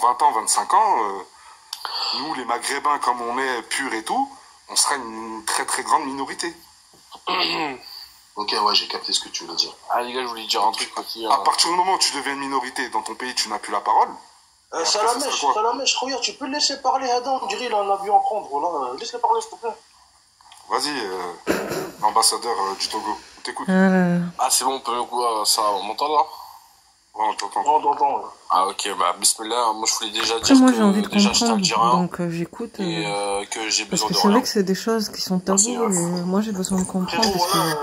dans 20 ans, 25 ans, nous, les Maghrébins, comme on est purs et tout, on sera une très très grande minorité. Ok, ouais, j'ai capté ce que tu veux dire. Ah les gars, je voulais dire un truc aussi. À partir du moment où tu deviens une minorité dans ton pays, tu n'as plus la parole. Salamèche, regarde, tu peux le laisser parler, Adam, on dirait il en a vu en prendre, voilà. Laisse-le parler, s'il te plaît. Vas-y, ambassadeur du Togo, on t'écoute. Ah c'est bon, on peut ça, on m'entend là? Ouais, on t'entend. On t'entend, ouais. Ah ok, bah bismillah, moi je voulais déjà Après, dire moi, que j'ai envie de déjà je comprendre, t'en donc j'écoute. et que j'ai Parce besoin que de c'est rien. vrai que c'est des choses qui sont tabous, et moi j'ai besoin de comprendre, parce Voilà, que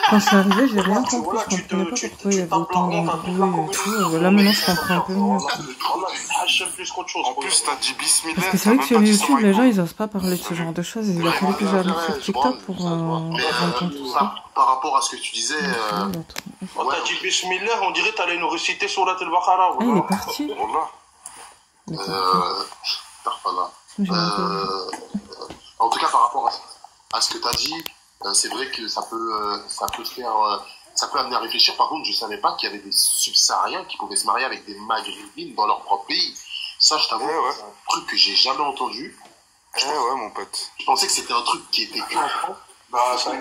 quand je suis arrivée, j'ai rien compris, voilà, je comprenais pas pourquoi il y avait tapes autant la honte à toute la d'embrouilles et communauté. tout, là maintenant je comprends un peu mieux. Voilà, tu haches plus qu'autre chose. En plus, t'as dit bismillah. Parce que c'est vrai que sur YouTube, les gens ils osent pas parler de ce genre de choses, et il a fallu que j'arrive sur TikTok pour entendre tout ça. Par rapport à ce que tu disais, On t'a dit bismillah, on dirait que t'allais nous réciter Surat al-Baqarah. Ah, il est parti. Wallah. En tout cas, par rapport à ce que tu as dit, c'est vrai que ça peut te faire, ça peut amener à réfléchir. Par contre, je savais pas qu'il y avait des subsahariens qui pouvaient se marier avec des maghrébines dans leur propre pays. Ça, je t'avoue, c'est un truc que j'ai jamais entendu. Ouais, mon pote. Je pensais que c'était un truc qui était que en France. Bah, ça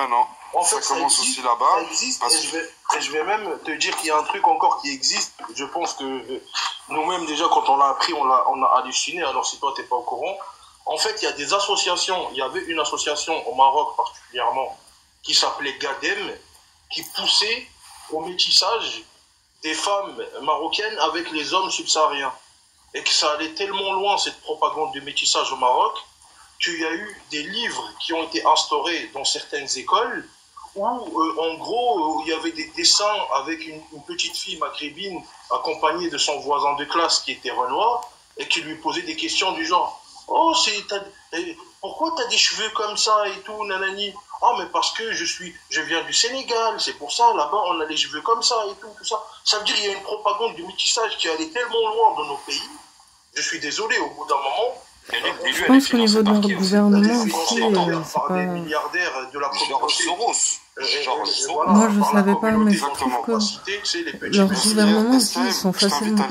non. En fait, ça commence existe, aussi là-bas. Ça existe, et je vais même te dire qu'il y a un truc encore qui existe. Je pense que nous-mêmes, déjà, quand on l'a appris, on a halluciné. Alors, si toi, t'es pas au courant, en fait, il y a des associations. Il y avait une association au Maroc, particulièrement, qui s'appelait GADEM, qui poussait au métissage des femmes marocaines avec les hommes subsahariens. Et que ça allait tellement loin, cette propagande de métissage au Maroc, qu'il y a eu des livres qui ont été instaurés dans certaines écoles où, en gros, il y avait des dessins avec une petite fille maghrébine accompagnée de son voisin de classe qui était renois et qui lui posait des questions du genre « Oh, pourquoi t'as des cheveux comme ça et tout, nanani ?»« Ah, mais parce que je viens du Sénégal, c'est pour ça, là-bas, on a les cheveux comme ça et tout ça. » Ça veut dire qu'il y a une propagande du métissage qui allait tellement loin dans nos pays. Je suis désolé, au bout d'un moment... Je pense qu'au niveau de leur gouvernement aussi, c'est pas... des milliardaires de la communauté. Moi, je savais pas, mais je trouve que leurs gouvernements aussi, ils sont facilement...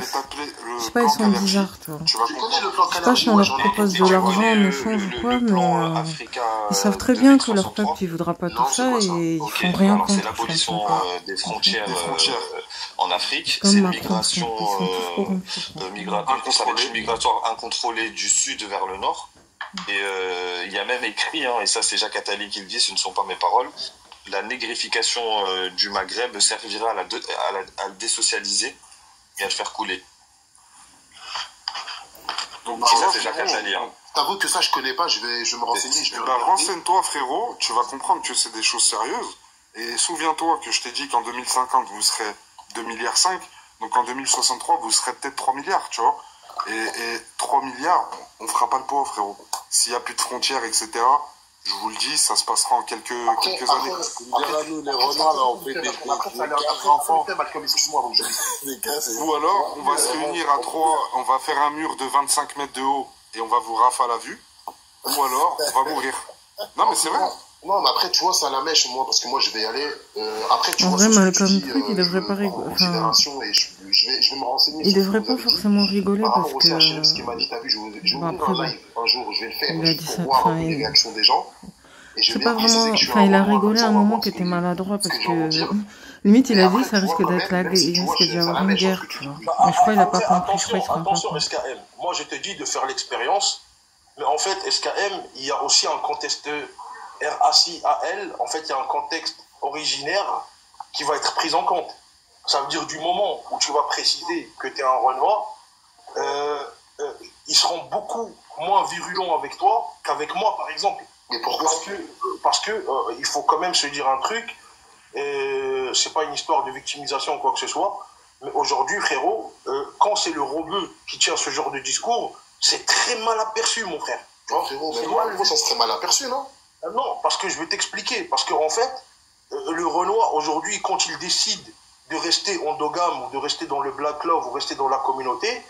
Je sais pas, ils sont bizarres, toi. Je sais pas si on leur propose de l'argent en échange ou quoi, mais ils savent très bien que leur peuple, il voudra pas tout ça, et ils font rien contre. C'est l'abolition des frontières en Afrique. C'est une migration migratoire incontrôlée du sud vers le nord. Et il y a même écrit, et ça c'est Jacques Attali qui le dit, ce ne sont pas mes paroles, la négrification du Maghreb servira à le désocialiser et à le faire couler. Donc ça c'est Jacques Attali. T'avoue que ça je connais pas, je vais me renseigner. Renseigne-toi frérot, tu vas comprendre que c'est des choses sérieuses. Et souviens-toi que je t'ai dit qu'en 2050 vous serez 2,5 milliards, donc en 2063 vous serez peut-être 3 milliards, tu vois. Et 3 milliards, on fera pas le poids, frérot. S'il n'y a plus de frontières, etc., je vous le dis, ça se passera en quelques années. Nous, les Renois, là, on fait des 4 enfants. Ou alors, on va se réunir à 3, on va faire un mur de 25 mètres de haut et on va vous rafale à vue. Ou alors, on va mourir. Non, mais c'est vrai. Non, mais après, tu vois, ça la mèche, moi, parce que moi, je vais y aller. Après, tu vois, vrai, Malcolm Truc, il devrait pas rigoler. Enfin, je vais me renseigner. Il devrait pas forcément rigoler parce que. Ce qu'il m'a dit, t'as vu, je vais ouvrir un live un jour, je vais le faire il a dit ça, pour voir les réactions des gens. C'est pas vraiment. Enfin, il a rigolé à un moment qui était maladroit parce que. Limite, il a dit ça risque d'être la guerre, il risque d'y avoir une guerre, tu vois. Mais je crois qu'il a pas compris, je crois qu'il se rend pas Attention, compte. SKM. Moi, je te dis de faire l'expérience, mais en fait, SKM, il y a aussi un contexte RACAL, en fait, il y a un contexte originaire qui va être pris en compte. Ça veut dire du moment où tu vas préciser que tu es un Renoir, ils seront beaucoup moins virulents avec toi qu'avec moi, par exemple. Mais pourquoi? Parce que il faut quand même se dire un truc, c'est pas une histoire de victimisation ou quoi que ce soit, mais aujourd'hui, frérot, quand c'est le rebeu qui tient ce genre de discours, c'est très mal aperçu, mon frère. Tu vois, Frérot, mais moi, ça serait mal aperçu, non? Non, parce que je vais t'expliquer. Parce qu'en fait, le Renoir, aujourd'hui, quand il décide de rester endogame ou de rester dans le black love ou rester dans la communauté,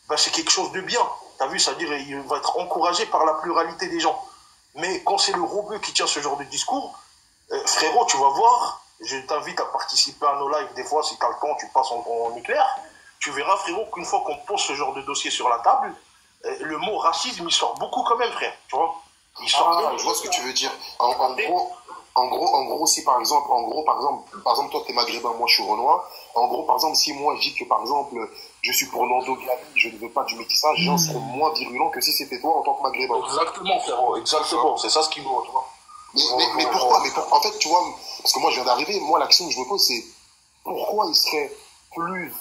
ben c'est quelque chose de bien. T'as vu, c'est-à-dire il va être encouragé par la pluralité des gens. Mais quand c'est le rebeu qui tient ce genre de discours, frérot, tu vas voir, je t'invite à participer à nos lives des fois, si t'as le temps, tu passes en éclair. tu verras, frérot, qu'une fois qu'on pose ce genre de dossier sur la table, le mot racisme, il sort beaucoup quand même, frère, tu vois. Il sort je vois ce que tu veux dire. En gros, si par exemple, par exemple, toi, t'es maghrébin, moi, je suis renois. En gros, par exemple, si moi, je dis que, par exemple, je suis pour l'endogamie, je ne veux pas du métissage, les gens seront moins virulents que si c'était toi en tant que maghrébin. Exactement, frérot, exactement. C'est ça ce qui vaut, tu vois. Mais pourquoi? En fait, tu vois, parce que moi, je viens d'arriver, moi, l'action que je me pose, c'est pourquoi il serait plus...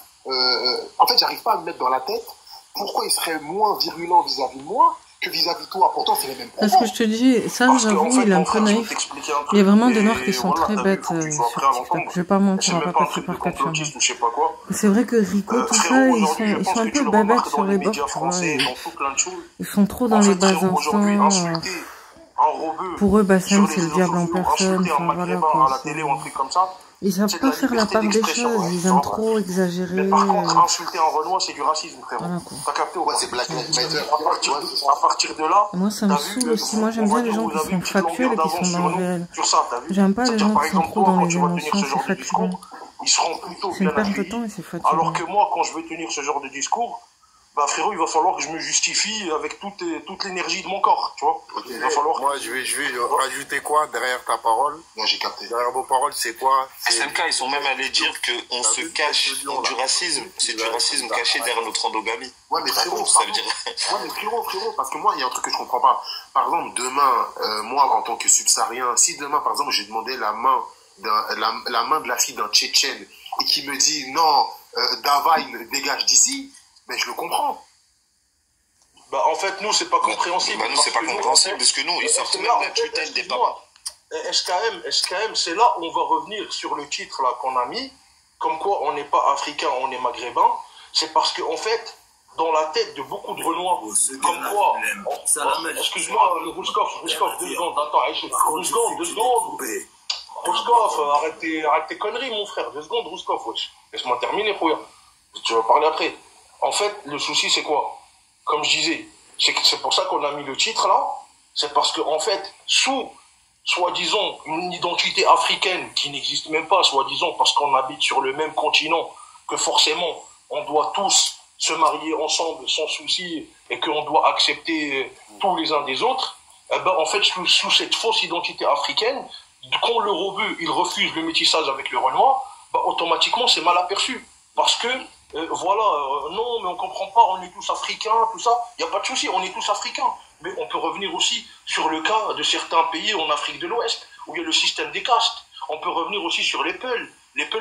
en fait, j'arrive pas à me mettre dans la tête pourquoi il serait moins virulent vis-à-vis de moi que vis-à-vis de toi. Pourtant, c'est les mêmes problèmes. Parce que je te dis, ça, j'avoue, il est un peu naïf. Il y a vraiment des Noirs qui sont très bêtes sur TikTok. Je vais pas mentir, on va pas passer par quatre chemins. C'est vrai que Rico, tout ça, ils sont un peu babettes sur les bords, tu vois. Ils sont trop dans les bas instants. Pour eux, Bassem, c'est le diable en personne. Enfin, voilà, quoi. Ils savent pas faire la part des choses, ils aiment trop exagérer. Mais par contre, insulter un Renoir, c'est du racisme, frérot. Voilà, t'as capté? Ouais, c'est Black Lives Matter. À partir de là, moi, ça me saoule aussi. Moi, j'aime bien les gens qui sont factuels et qui sont dans le réel. J'aime pas les gens qui sont trop dans les émotions, c'est fatigant. Ils seront plutôt c'est une perte de temps et c'est fatigant. Alors que moi, quand je vais tenir ce genre de discours, bah frérot, il va falloir que je me justifie avec toute l'énergie de mon corps, tu vois. Okay. Il va falloir. Moi, je vais rajouter quoi derrière ta parole? Moi, j'ai capté. Derrière vos paroles, c'est quoi? SMK, ils sont même allés dire qu'on se cache du racisme. C'est du racisme caché derrière notre endogamie. Ouais, mais frérot, ça veut dire. Ouais, mais frérot, parce que moi, il y a un truc que je comprends pas. Par exemple, demain, moi, en tant que subsaharien, si demain, par exemple, j'ai demandé la main de la fille d'un Tchétchène et qui me dit non, Davaï, dégage d'ici. Mais je le comprends. Bah, en fait, nous, c'est pas compréhensible. Bah, nous, c'est pas compréhensible, parce que nous, ils sortent même la tutelle des papas. SKM, c'est là où on va revenir sur le titre là qu'on a mis, comme quoi on n'est pas africain, on est maghrébin. C'est parce que, en fait, dans la tête de beaucoup de Renois, comme quoi... Excuse-moi, le Rouskov, 2 secondes, attends, 2 secondes. Rouskov, arrête tes conneries, mon frère. 2 secondes, Rouskov, wesh. Laisse-moi terminer, Fouya. Tu vas parler après. En fait, le souci, c'est quoi? Comme je disais, c'est pour ça qu'on a mis le titre là. C'est parce que, en fait, sous, soi-disant, une identité africaine qui n'existe même pas, soi-disant, parce qu'on habite sur le même continent, que forcément, on doit tous se marier ensemble sans souci et qu'on doit accepter tous les uns des autres, eh ben, en fait, sous cette fausse identité africaine, quand le rebeu, il refuse le métissage avec le Renoir, ben, automatiquement, c'est mal aperçu. Parce que, non, mais on comprend pas, on est tous africains, tout ça. Il n'y a pas de souci, on est tous africains. Mais on peut revenir aussi sur le cas de certains pays en Afrique de l'Ouest, où il y a le système des castes. On peut revenir aussi sur les Peuls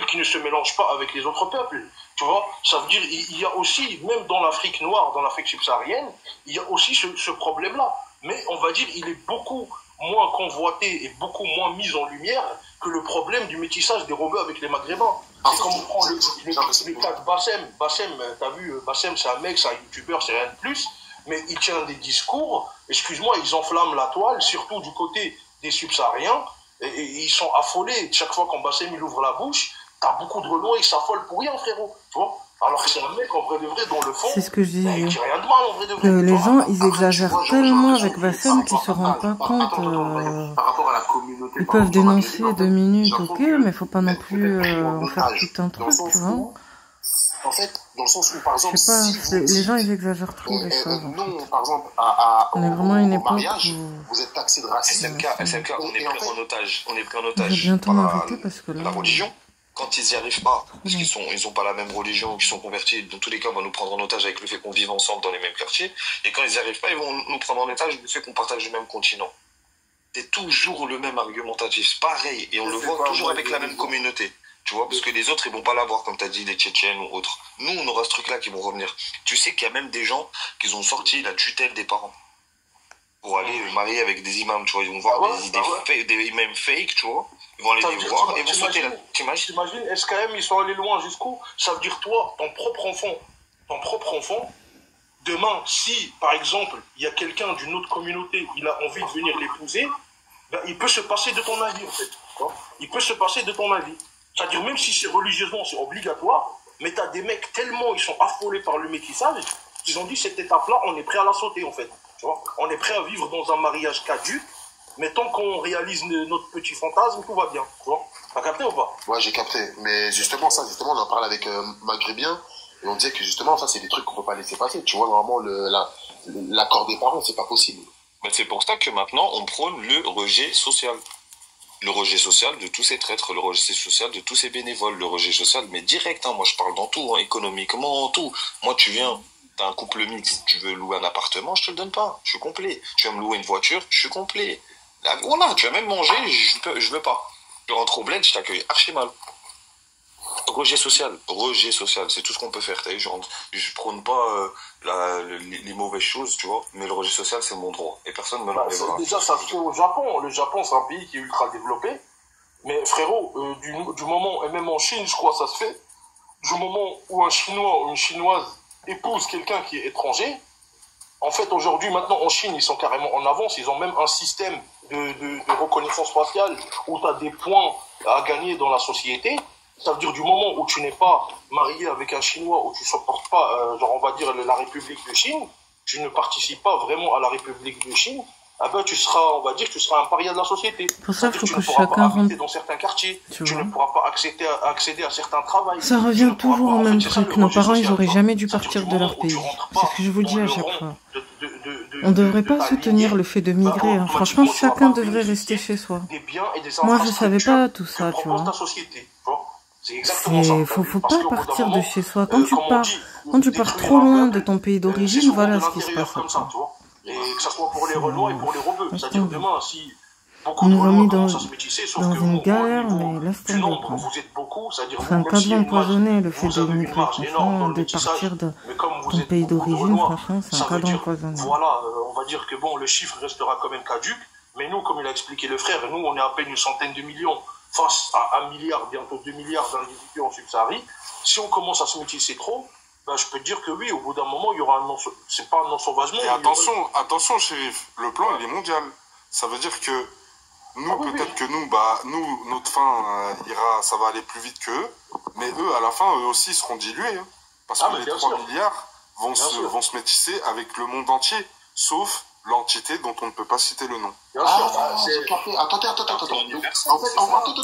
qui ne se mélangent pas avec les autres peuples. Tu vois, ça veut dire, il y a aussi, même dans l'Afrique noire, dans l'Afrique subsaharienne, il y a aussi ce problème-là. Mais on va dire, il est beaucoup moins convoité et beaucoup moins mis en lumière que le problème du métissage des rebeux avec les Maghrébins. C'est comme on prend le cas de Bassem. Bassem, t'as vu, Bassem, c'est un mec, c'est un youtubeur, c'est rien de plus, mais il tient des discours, excuse-moi, ils enflamment la toile, surtout du côté des subsahariens, et ils sont affolés. Chaque fois quand Bassem il ouvre la bouche, t'as beaucoup de Renois, ils s'affolent pour rien, frérot, tu vois. Alors que c'est un mec, en vrai de vrai, dans le fond, c'est ce que je disais. Il dit rien de mal, en vrai de vrai. Que les gens, ils exagèrent tellement avec Bassem qu'ils se rendent pas compte. Par rapport à la communauté. Ils peuvent dénoncer 2 minutes, ok, mais faut pas non plus en faire tout un truc, tu vois. En fait, dans le sens où, par exemple, je sais pas, les gens, ils exagèrent trop les choses. Non, par exemple, on est vraiment à une époque mariage, vous êtes taxé de racisme. SMK, on est pris en otage. On est pris en otage. Je vais bientôt m'arrêter parce que là... La religion, quand ils y arrivent pas, parce qu'ils ont pas la même religion, qu'ils sont convertis, dans tous les cas, on va nous prendre en otage avec le fait qu'on vive ensemble dans les mêmes quartiers. Et quand ils y arrivent pas, ils vont nous prendre en otage du fait qu'on partage le même continent. C'est toujours le même argumentatif, pareil. Et on le voit toujours avec la même communauté. Tu vois, parce que les autres, ils vont pas l'avoir, comme tu as dit, les Tchétchènes ou autres. Nous, on aura ce truc-là qui vont revenir. Tu sais qu'il y a même des gens qui ont sorti la tutelle des parents pour aller marier avec des imams, tu vois. Ils vont voir des imams fake, tu vois. Ils vont aller les voir et ils vont sauter là. T'imagines, SKM, ils sont allés loin jusqu'où? Ça veut dire, toi, ton propre enfant, demain, si, par exemple, il y a quelqu'un d'une autre communauté, il a envie de venir l'épouser, ben, il peut se passer de ton avis, en fait. Il peut se passer de ton avis. C'est-à-dire, même si c'est religieusement, c'est obligatoire, mais t'as des mecs tellement, ils sont affolés par le métissage, qu'ils ont dit, cette étape-là, on est prêt à la sauter, en fait. Tu vois, on est prêt à vivre dans un mariage caduc, mais tant qu'on réalise notre petit fantasme, tout va bien. Tu vois, t'as capté ou pas? Ouais, j'ai capté. Mais justement, on en parle avec Maghrébien, Et on disait que justement, ça, c'est des trucs qu'on peut pas laisser passer. Tu vois, normalement, l'accord des parents, c'est pas possible. Mais c'est pour ça que maintenant, on prône le rejet social. Le rejet social de tous ces traîtres, le rejet social de tous ces bénévoles, le rejet social, mais direct, hein, moi je parle dans tout, hein, économiquement, tout. Moi, t'as un couple mixte, tu veux louer un appartement, je te le donne pas, je suis complet. Tu veux me louer une voiture, je suis complet. Là, voilà, tu vas même manger, je veux pas. Je rentre au bled, je t'accueille archi mal. Rejet social, c'est tout ce qu'on peut faire. Je prône pas les mauvaises choses, tu vois, mais le rejet social, c'est mon droit. Et personne ne me l'enlèvera. Déjà, ça se fait au Japon. Le Japon, c'est un pays qui est ultra développé. Mais frérot, du moment, et même en Chine, je crois, ça se fait, du moment où un Chinois ou une Chinoise épouse quelqu'un qui est étranger, en fait, aujourd'hui, maintenant, en Chine, ils sont carrément en avance. Ils ont même un système de reconnaissance faciale où tu as des points à gagner dans la société. Ça veut dire du moment où tu n'es pas marié avec un Chinois, où tu ne supportes pas, genre on va dire la République de Chine, tu ne participes pas vraiment à la République de Chine, ah ben tu seras, on va dire, tu seras un paria de la société. Pour ça, il faut que chacun rentre. Tu ne pourras pas habiter dans certains quartiers, tu ne pourras pas accéder à certains travaux. Ça revient toujours au même truc. Nos parents, ils n'auraient jamais dû partir de leur pays. C'est ce que je vous dis à chaque fois. On ne devrait pas soutenir le fait de migrer. Hein. Franchement, chacun devrait rester chez soi. Moi, je ne savais pas tout ça, tu vois. Faut pas partir de chez soi. Quand tu pars trop loin de ton pays d'origine, voilà ce qui se passe. Et que ça soit pour les Renois et pour les Rebeux. C'est-à-dire demain, si beaucoup de Renois commencent à se métisser, sauf que une galère, mais laisse tomber. C'est un câble empoisonné, le fait de migrer, franchement, de partir de ton pays d'origine, franchement, c'est un câble empoisonné. Voilà, on va dire que bon, le chiffre restera quand même caduque, mais nous, comme il a expliqué le frère, nous, on est à peine une centaine de millions face à 1 milliard, bientôt 2 milliards d'individus en Sub-Sahara. Si on commence à se métisser trop, ben, je peux te dire que oui, au bout d'un moment, il y aura c'est pas un ensauvagement. Et attention, shérif, le plan, il est mondial. Ça veut dire que nous, peut-être que nous, notre fin ça va aller plus vite qu'eux, mais eux, à la fin, eux aussi seront dilués. Hein, parce que les 3 milliards vont se métisser avec le monde entier, sauf l'entité dont on ne peut pas citer le nom. Attends.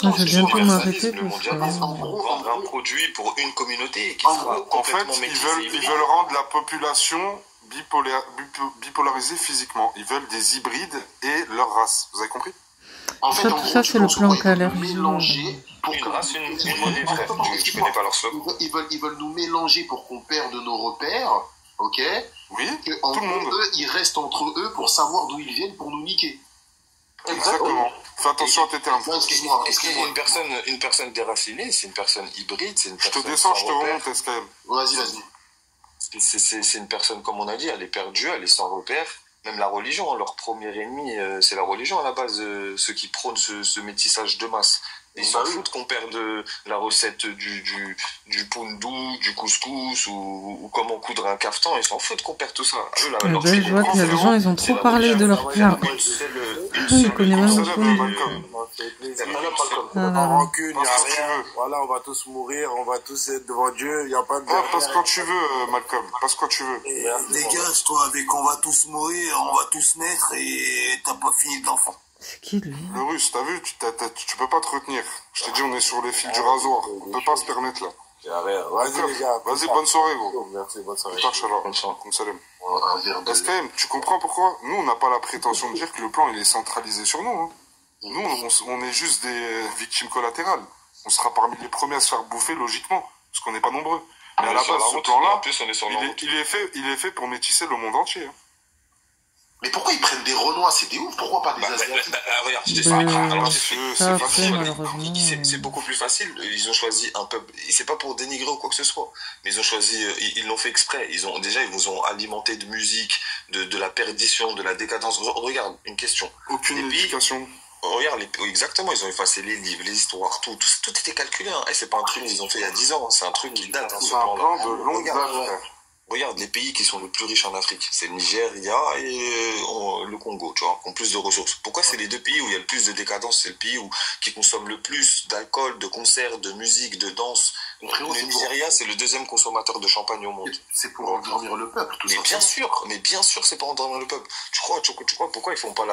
En fait, je viens de m'arrêter le mondial, vendre un produit pour une communauté qui sera complètement métissée. Ils veulent rendre la population bipolarisée physiquement. Ils veulent des hybrides et leur race. Vous avez compris? En fait, tout ça, c'est le plan Calère. Mélanger pour une race, une monnaie, frère. Tu connais pas leur slogan. Ils veulent nous mélanger pour qu'on perde nos repères. Ok. Oui, tout le monde. Eux, ils restent entre eux pour savoir d'où ils viennent pour nous niquer. Exactement. Fais attention à tes termes. Excuse-moi. Une personne déracinée, c'est une personne hybride, c'est une personne. Je te descends, je te remonte, SKM. Vas-y. C'est une personne, comme on a dit, elle est perdue, elle est sans repère. Même la religion, leur premier ennemi, c'est la religion à la base, ceux qui prônent ce métissage de masse. Ils s'en foutent qu'on perde la recette du poundou, du couscous ou comment coudre un caftan. Ils s'en foutent qu'on perde tout ça. Je vois qu'il y a des gens, ils ont trop parlé de leur père. Ils connaissent même pas. Pas rancune, il n'y a rien. Voilà, on va tous mourir, on va tous être devant Dieu. Il n'y a pas de. Passe quand tu veux, Malcolm. Passe quand tu veux. Dégage-toi avec on va tous mourir, on va tous naître et t'as pas fini d'enfant. C'est qui lui? Le russe, t'as vu, tu peux pas te retenir. Je t'ai dit, on est sur les fils du rasoir. On peut pas se permettre là. Vas-y les gars. Vas-y, bonne soirée gros. Merci, bonne soirée. SKM, tu comprends pourquoi? Nous, on n'a pas la prétention de dire que le plan il est centralisé sur nous. Hein. Nous, on est juste des victimes collatérales. On sera parmi les premiers à se faire bouffer logiquement, parce qu'on n'est pas nombreux. Mais à la base, ce plan-là, il est fait pour métisser le monde entier. Hein. Mais pourquoi ils prennent des Renois? C'est des ouf. Pourquoi pas des Asiatiques? Regarde, je t'explique. Alors, c'est facile. C'est beaucoup plus facile. Ils ont choisi un peuple. C'est pas pour dénigrer ou quoi que ce soit. Mais ils ont choisi. Ils l'ont fait exprès. Ils nous ont alimenté de musique, de la perdition, de la décadence. Regarde, une question. Aucune éducation. Regarde, exactement. Ils ont effacé les livres, les histoires, tout était calculé. Hein. C'est pas un truc qu'ils ont fait il y a 10 ans. C'est un truc qui date. C'est un plan de longue date. Regarde les pays qui sont les plus riches en Afrique, c'est le Nigeria et le Congo, tu vois, qui ont plus de ressources. Pourquoi c'est les deux pays où il y a le plus de décadence? C'est le pays qui consomme le plus d'alcool, de concerts, de musique, de danse. Le Nigeria, c'est le deuxième consommateur de champagne au monde. C'est pour endormir le peuple, tout ça. Mais bien sûr, c'est pour endormir le peuple. Tu crois pourquoi ils font pas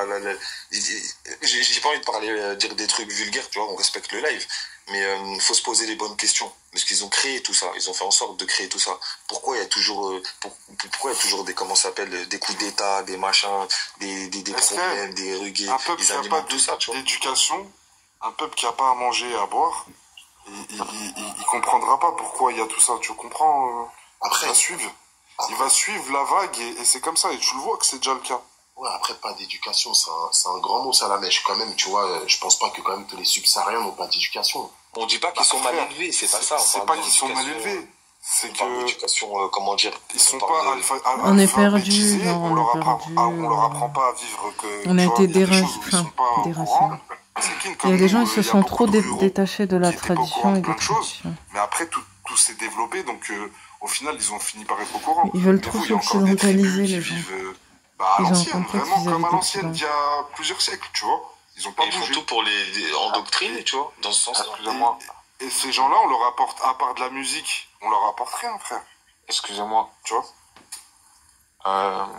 j'ai pas envie de dire des trucs vulgaires, tu vois, on respecte le live. Mais faut se poser les bonnes questions. Parce qu'ils ont créé tout ça. Ils ont fait en sorte de créer tout ça. Pourquoi il y a toujours, pourquoi il y a toujours des, comment ça s'appelle, des coups d'état, des machins, des problèmes, des ruguets, des alimentent tout ça, tu vois. D'éducation, un peuple qui a pas à manger et à boire, il comprendra pas pourquoi il y a tout ça. Tu comprends? Après, il va suivre la vague et c'est comme ça. Et tu le vois que c'est déjà le cas. Ouais, après, pas d'éducation, c'est un grand mot, Salamèche. Quand même, tu vois, je pense pas que quand même tous les subsahariens n'ont pas d'éducation. On dit pas qu'ils sont mal élevés, c'est pas ça. C'est pas qu'ils sont mal élevés. C'est que l'éducation, comment dire, ils sont pas on est perdus, on leur apprend pas à vivre que on a été déracinés. Il y a des gens, ils se sont trop détachés de la tradition et des traditions. Mais après, tout s'est développé, donc au final, ils ont fini par être au courant. Ils veulent trop s'occidentaliser, les gens. À l'ancienne, vraiment comme à l'ancienne, il y a plusieurs siècles, tu vois. Ils ont pas bougé. Surtout pour les endoctriner, tu vois, dans ce sens-là. Excusez-moi. Et ces gens-là, on leur apporte, à part de la musique, on leur apporte rien, frère. Excusez-moi. Tu vois.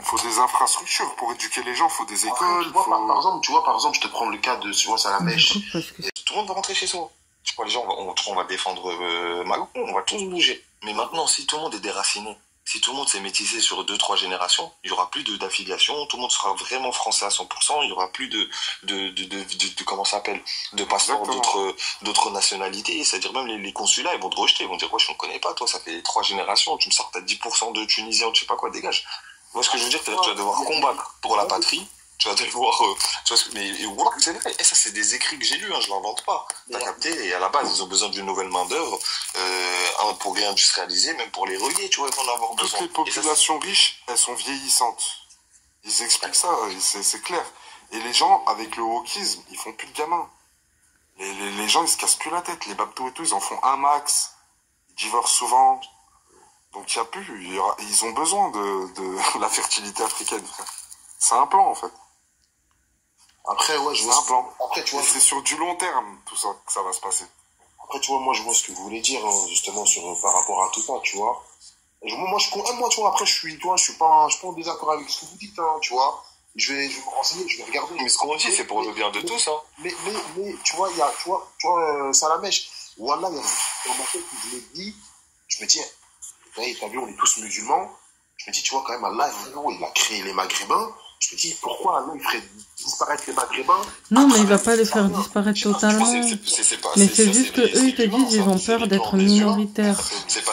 Faut des infrastructures pour éduquer les gens, faut des écoles. Tu vois, par exemple, je te prends le cas de, tu vois, Salamèche. Tout le monde va rentrer chez soi. Tu vois, les gens, on va défendre Macron, on va tous bouger. Mais maintenant, si tout le monde est déraciné, si tout le monde s'est métissé sur 2-3 générations, il y aura plus d'affiliation, tout le monde sera vraiment français à 100%, il y aura plus de comment ça s'appelle, de passeports d'autres nationalités, c'est-à-dire même les consulats, ils vont te rejeter, ils vont dire, ouais, je ne connais pas, toi, ça fait 3 générations, tu me sors, t'as 10% de Tunisiens, tu sais pas quoi, dégage. Moi, ce que je veux dire, c'est que tu vas devoir combattre pour la patrie, tu vas devoir, tu vois, mais voilà, c'est vrai. Et ça, c'est des écrits que j'ai lus, hein, je l'invente pas. T'as capté? Et à la base, ils ont besoin d'une nouvelle main d'œuvre, pour réindustrialiser, même pour les relier, tu vois, ils vont en avoir besoin. Toutes les populations riches, elles sont vieillissantes. Ils expliquent ça, c'est clair. Et les gens, avec le wokisme, ils font plus de gamins. Les gens, ils se cassent plus la tête. Les babtous et tout, ils en font un max. Ils divorcent souvent. Donc il y a plus, ils ont besoin de la fertilité africaine, frère. C'est un plan, en fait. Après, ouais, je vois. C'est un plan. Après, tu vois, c'est sur du long terme, tout ça, que ça va se passer. Après, tu vois, moi, je vois ce que vous voulez dire, hein, justement, par rapport à tout ça, tu vois. Moi, tu vois, après, je suis pas en désaccord avec ce que vous dites, hein, tu vois. Je vais me renseigner, je vais regarder. Mais ce qu'on dit, c'est pour le bien de tous, hein. Mais, tu vois, tu vois, Salamèche, voilà, il y a dans ma tête, je l'ai dit, je me dis, t'as vu, on est tous musulmans. Je me dis, tu vois, quand même, Allah, il a créé les Maghrébins. Je me dis, pourquoi Allah, il ferait disparaître les Maghrébins? Non, mais il va pas les faire disparaître totalement. Mais c'est juste que eux, ils te disent, ils ont peur d'être minoritaires.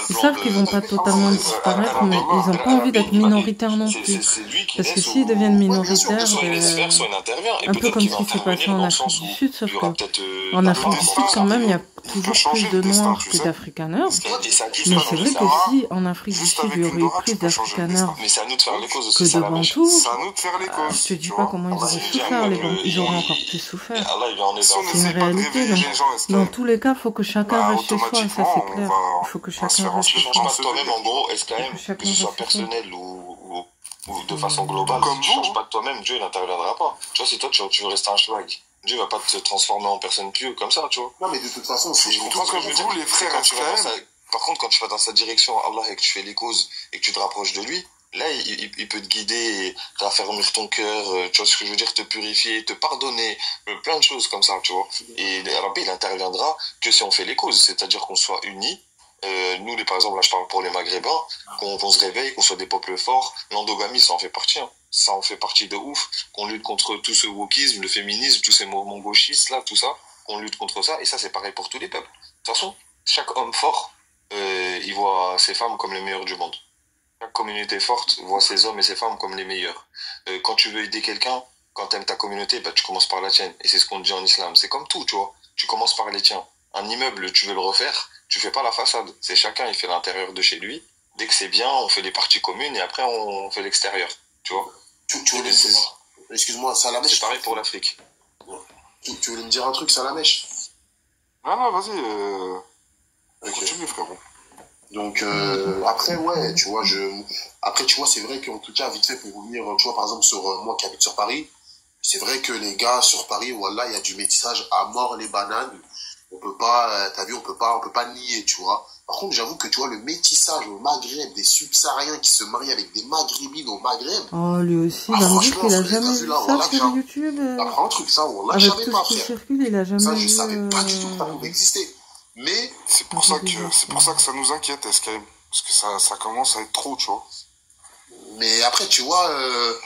Ils savent qu'ils vont pas totalement disparaître, mais ils ont pas envie d'être minoritaires non plus. Parce que s'ils deviennent minoritaires, un peu comme ce qui s'est passé en Afrique du Sud, sauf que en Afrique du Sud, quand même, il y a toujours plus de Noirs que d'Afrikaners. Mais c'est vrai que si en Afrique du Sud, il y aurait eu plus d'Afrikaners que de Bantous, je te dis pas comment ils auraient souffert, ils auraient encore plus souffert. C'est une réalité. Dans tous les cas, il faut que chacun reste chez soi, ça c'est clair. Il faut que chacun reste chez soi. Toi-même, en gros, est-ce quand même, que ce soit personnel ou de façon globale, si tu changes pas de toi-même, Dieu n'interviendra pas. Tu vois, si toi tu veux rester un schlag, Dieu va pas te transformer en personne pieuse comme ça, tu vois. Non, mais de toute façon, c'est tout ce que je veux dire. Les frères, par contre, quand tu vas dans sa direction, Allah, et que tu fais les causes et que tu te rapproches de lui, là, il peut te guider, raffermir ton cœur, tu vois ce que je veux dire, te purifier, te pardonner, plein de choses comme ça, tu vois. Et Rabbi, il interviendra que si on fait les causes, c'est-à-dire qu'on soit unis. Nous, par exemple, là, je parle pour les Maghrébins, qu'on se réveille, qu'on soit des peuples forts. L'endogamie, ça en fait partie, hein. Ça en fait partie de ouf. Qu'on lutte contre tout ce wokisme, le féminisme, tous ces mouvements gauchistes, là, tout ça. Qu'on lutte contre ça. Et ça, c'est pareil pour tous les peuples. De toute façon, chaque homme fort, il voit ses femmes comme les meilleures du monde. Chaque communauté forte voit ses hommes et ses femmes comme les meilleurs. Quand tu veux aider quelqu'un, quand tu aimes ta communauté, bah, tu commences par la tienne. Et c'est ce qu'on dit en islam. C'est comme tout, tu vois. Tu commences par les tiens. Un immeuble, tu veux le refaire, tu fais pas la façade. C'est chacun, il fait l'intérieur de chez lui. Dès que c'est bien, on fait les parties communes et après, on fait l'extérieur. Tu vois. Excuse-moi, Salamèche. C'est pareil pour l'Afrique. Tu voulais me dire un truc, Salamèche? Non, vas-y. Continue, frérot. Donc, après, ouais, tu vois, après, tu vois, c'est vrai qu'en tout cas, vite fait, pour revenir, tu vois, par exemple, sur moi qui habite sur Paris, c'est vrai que les gars sur Paris, voilà, il y a du métissage à mort les bananes. On peut pas, t'as vu, on peut pas nier, tu vois. Par contre, j'avoue que, tu vois, le métissage au Maghreb, des subsahariens qui se marient avec des maghrébines au Maghreb. Oh, lui aussi, il va me dire qu'il a jamais vu ça sur YouTube. Apprends un truc, ça, avec tout ce qui circule, il a jamais vu. Ça, je savais pas du tout que ça pouvait exister. Mais c'est pour ça que ça nous inquiète, SKM. Parce que ça commence à être trop, tu vois. Mais après, tu vois...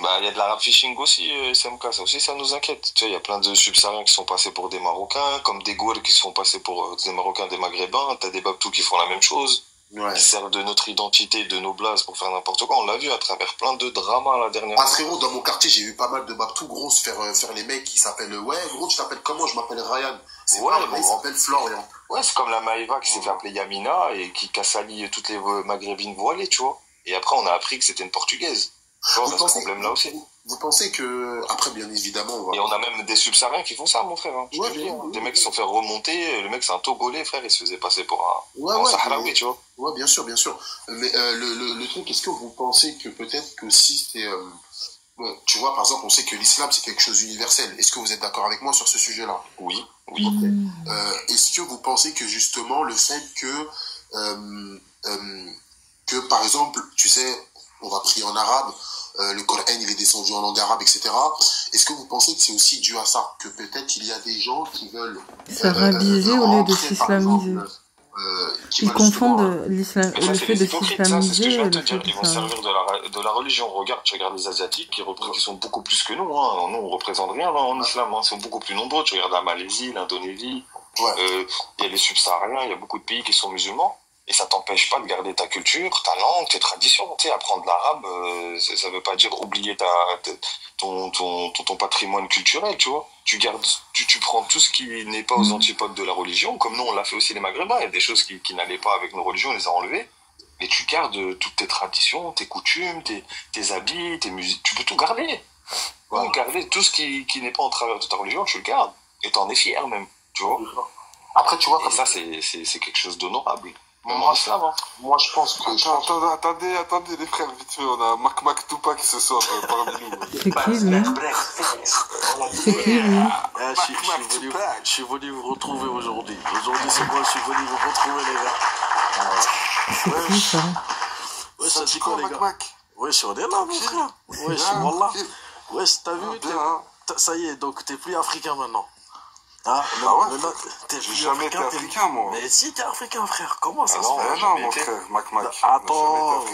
Bah, il y a de l'arabe phishing aussi, SMK, ça aussi, ça nous inquiète. Tu sais, il y a plein de subsahariens qui sont passés pour des Marocains, comme des Gaules qui sont passés pour des Marocains, des Maghrébins. T'as des Babtous qui font la même chose. Ouais. Qui servent de notre identité, de nos blases pour faire n'importe quoi. On l'a vu à travers plein de dramas la dernière fois. Ah frérot, dans mon quartier, j'ai vu pas mal de Babtous gros se faire les mecs qui s'appellent ouais gros, tu t'appelles comment? Je m'appelle Ryan. C'est ouais, il s'appelle Florian. Ouais, c'est comme la Maïva qui s'est fait appeler Yamina et qui cassali toutes les maghrébines voilées, tu vois. Et après, on a appris que c'était une portugaise. Tu vois, on a ce problème-là aussi. Vous pensez que, après, bien évidemment, Et on a même des subsahariens qui font ça, mon frère. Hein. Ouais, des mecs qui se sont fait remonter. Le mec, c'est un Togolais, frère. Il se faisait passer pour un Sahraoui, tu vois. Ouais, bien sûr, bien sûr. Mais le truc, est-ce que vous pensez que peut-être que si c'est... tu vois, par exemple, on sait que l'islam, c'est quelque chose d'universel. Est-ce que vous êtes d'accord avec moi sur ce sujet-là? Oui, oui. Est-ce que vous pensez que, justement, le fait que par exemple, tu sais, on va prier en arabe, le Coran il est descendu en langue arabe, etc. Est-ce que vous pensez que c'est aussi dû à ça? Que peut-être il y a des gens qui veulent s'arabiser au lieu de s'islamiser. Ils confondent le fait de s'islamiser et le fait de ils vont servir de la religion. Regarde, tu regardes les Asiatiques qui sont beaucoup plus que nous. Hein. Nous, on représente rien là, en islam. Hein. Ils sont beaucoup plus nombreux. Tu regardes la Malaisie, l'Indonésie. Il y a les subsahariens, il y a beaucoup de pays qui sont musulmans. Et ça t'empêche pas de garder ta culture, ta langue, tes traditions. Tu sais, apprendre l'arabe, ça veut pas dire oublier ton patrimoine culturel, tu vois. Tu prends tout ce qui n'est pas aux antipodes de la religion, comme nous on l'a fait aussi les Maghrébins. Il y a des choses qui n'allaient pas avec nos religions, on les a enlevées. Mais tu gardes toutes tes traditions, tes coutumes, tes habits, tes musiques. Tu peux tout garder. Ouais. Garder tout ce qui n'est pas en travers de ta religion, tu le gardes. Et t'en es fier même, tu vois. Après, tu vois, et ça, c'est quelque chose d'honorable. Moi, je pense que... Attendez, les frères, vite fait, on a Mac Tupac qui se sort parmi nous. C'est qui, lui? C'est qui, lui? Je suis venu vous retrouver aujourd'hui. Aujourd'hui, c'est moi, je suis venu vous retrouver, les gars. C'est qui, ça? Ouais, ça dit quoi, les gars? Ouais, je suis là, mon frère. Ouais, je suis Wallah. Ouais, t'as vu? Ça y est, donc t'es plus africain maintenant. Ah ouais, j'ai jamais été africain, moi. Mais si, t'es africain, frère. Comment ça se fait? Non, mon frère, Mac. Attends,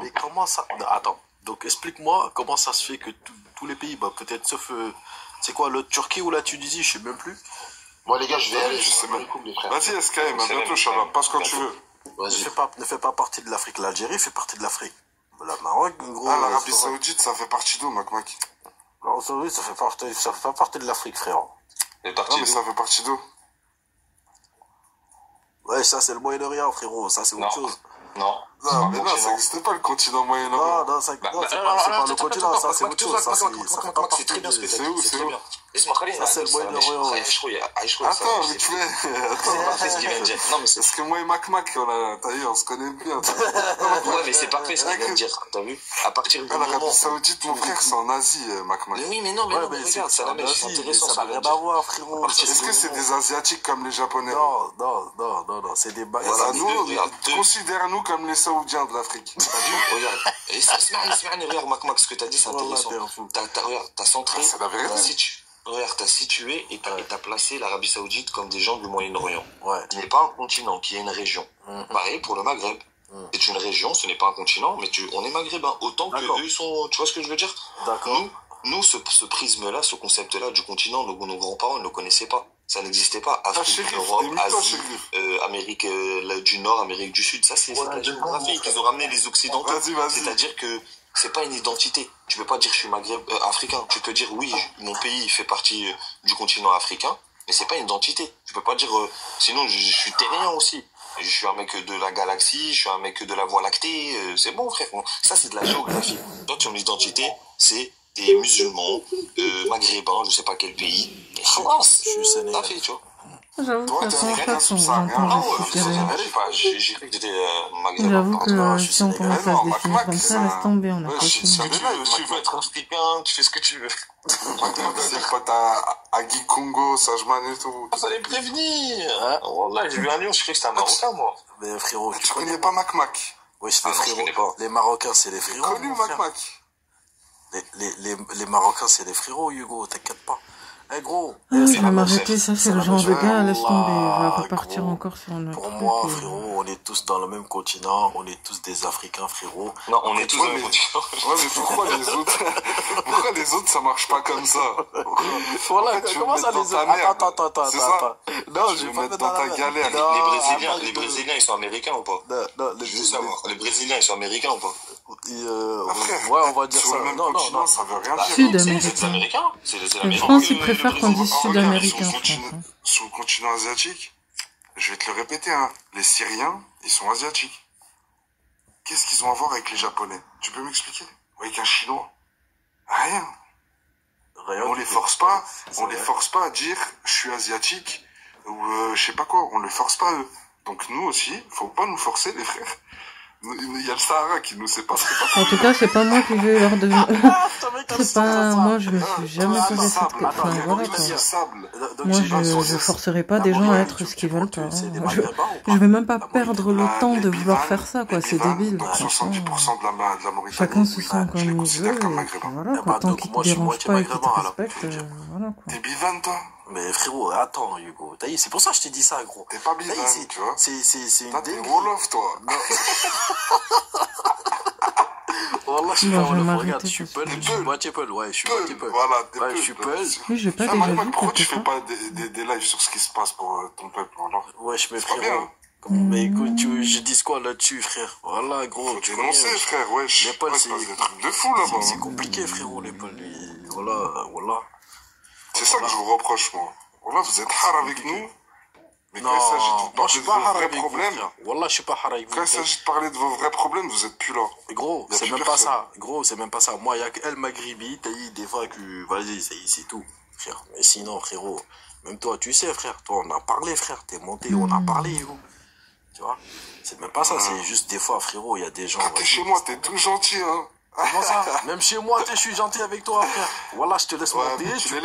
mais comment ça... Attends, donc explique-moi comment ça se fait que tous les pays, bah peut-être sauf... c'est quoi, le Turquie ou la Tunisie, je sais même plus. Moi, les gars, je vais aller, je sais même. Vas-y, SKM, à bientôt, Inch'Allah, passe quand tu veux. Ne fais pas partie de l'Afrique. L'Algérie fait partie de l'Afrique. La Maroc, gros... Ah, l'Arabie Saoudite, ça fait partie d'où, Mac? L'Arabie Saoudite, ça fait pas partie de l'Afrique, frère. Non, mais ça fait partie d'où? Ouais, ça c'est le Moyen-Orient, frérot, ça c'est autre chose. Non, mais non, ça n'existait pas le continent Moyen-Orient. Non, c'est pas le continent, ça c'est autre chose. C'est très bien ce que tu dis. C'est où? Ça c'est le Moyen-Orient. Attends, mais tu fais ce qu'il vient de dire. Parce que moi et Mac, t'as vu, on se connaît bien. Ouais, mais c'est parfait ce qu'il vient de dire, t'as vu? À partir du moment... L'Arabie Saoudite, mon frère, c'est en Asie, Mac. Oui, mais non, regarde, ça c'est intéressant. Ça n'a rien à voir, frérot. Est-ce que c'est des Asiatiques comme les Japonais? Non, c'est des Voilà, nous, considère-nous comme les Saoudiens de l'Afrique. T'as vu? Regarde. Et ça, regarde, Mac, ce que t'as dit, c'est intéressant. T'as centré. C'est la vérité. Regarde, t'as situé et t'as placé l'Arabie Saoudite comme des gens du Moyen-Orient. Ouais. Qui n'est pas un continent, qui est une région. Pareil pour le Maghreb. C'est une région, ce n'est pas un continent, mais on est maghrébins. Autant que eux sont... Tu vois ce que je veux dire? D'accord. Nous, ce prisme-là, ce concept-là du continent, nos grands-parents ne le connaissaient pas. Ça n'existait pas. Afrique, Europe, Asie, Amérique du Nord, Amérique du Sud. Ça, c'est la géographie qu'ils ont ramené les Occidentaux. C'est-à-dire que c'est pas une identité. Tu peux pas dire je suis africain. Tu peux dire oui, mon pays fait partie du continent africain, mais c'est pas une identité. Tu peux pas dire sinon je suis terrien aussi. Je suis un mec de la galaxie, je suis un mec de la Voie lactée. C'est bon, frère. Ça, c'est de la géographie. Toi, ton identité, c'est des musulmans, maghrébins, je sais pas quel pays. Et France, je suis sénégalais. T'as fait, tu vois. J'avoue que ça commence à se j'ai cru que t'étais maghrébin. J'avoue que si on commence à se définir comme ça, laisse tomber, on a pas fini. Tu veux être africain, tu fais ce que tu veux. C'est le pote à Guy Congo, Sajman et tout. Vous allez prévenir. Wallah, j'ai vu un lion, je croyais que c'était un Marocain, moi. Mais frérot, tu connais pas Mac? Oui, les frérots. Les Marocains, c'est les frérots. Connu Mac. Les Marocains, c'est les frérots, Hugo, t'inquiète pas. Eh gros, je vais m'arrêter, ça c'est le genre de gars, laisse tomber, il va repartir gros, encore sur un autre pour truc. moi, frérot, on est tous dans le même continent, on est tous des Africains, frérot. Non, on est tous dans le même continent. Ouais, mais pourquoi les autres ça marche pas comme ça? Voilà, comment ça les autres? Attends. Non, je vais mettre dans ta galère. Les Brésiliens, ils sont américains ou pas? Non, je veux savoir, les Brésiliens, ils sont américains ou pas? Ouais, on va dire ça. Non, ça veut rien dire. Sud-américain. En France, ils préfèrent qu'on dise sud-américain. Sous le continent asiatique, je vais te le répéter, hein, les Syriens, ils sont asiatiques. Qu'est-ce qu'ils ont à voir avec les Japonais? Tu peux m'expliquer? Avec un Chinois? Rien. On les force pas à dire je suis asiatique ou je sais pas quoi. On les force pas eux. Donc nous aussi, faut pas nous forcer les frères. Il y a le Sahara qui nous sépare. En tout cas, c'est pas moi qui vais leur donner. C'est pas moi, je me suis jamais posé cette question. Enfin, voilà quoi. Moi, je forcerai pas des gens à être ce qu'ils veulent pas. Je vais même pas perdre le temps de vouloir faire ça, quoi. C'est débile. 70% de la Mauritanie. Chacun se sent comme il veut. Voilà, quoi. Tant qu'il te dérange pas et qu'il te respecte, voilà quoi. T'es bivane, toi? Mais frérot, attends, Hugo. C'est pour ça que je t'ai dit ça, gros. T'es pas bivane, tu vois. C'est une t'es Wolof, toi. Wallah, je suis pas Wolof. Regarde, je suis Peul. Je suis moitié Peul. Ouais, je suis moitié Peul. Voilà, t'es Peul. Je suis Peul. Oui, j'ai pas déjà vu. Pourquoi tu fais pas des lives sur ce qui se passe pour ton peuple, alors? Ouais, je me frérot. Mais écoute, je dis quoi là-dessus, frère? Voilà, gros. Faut dénoncer, frère, ouais. Les Peuls, c'est des trucs de fou, là-bas. C'est compliqué, frérot, les Peuls. Voilà. C'est ça que je vous reproche, moi. Voilà, vous êtes hard avec nous. Mais quand il s'agit de parler de vos vrais problèmes, Wallah, je suis pas hard avec vous. Quand il s'agit de parler de vos vrais problèmes, vous êtes plus là. Gros, c'est même pas ça. Gros, c'est même pas ça. Moi, il y a que El Maghribi, t'as dit des fois que, vas-y, c'est tout, frère. Mais sinon, frérot, même toi, tu sais, frère. Toi, on a parlé, frère. T'es monté, on a parlé, Hugo. Tu vois? C'est même pas ça, c'est juste des fois, frérot, il y a des gens. Quand t'es chez moi, t'es tout gentil, hein. Comment ça? Même chez moi, je suis gentil avec toi, frère. Voilà, je te laisse monter, tu les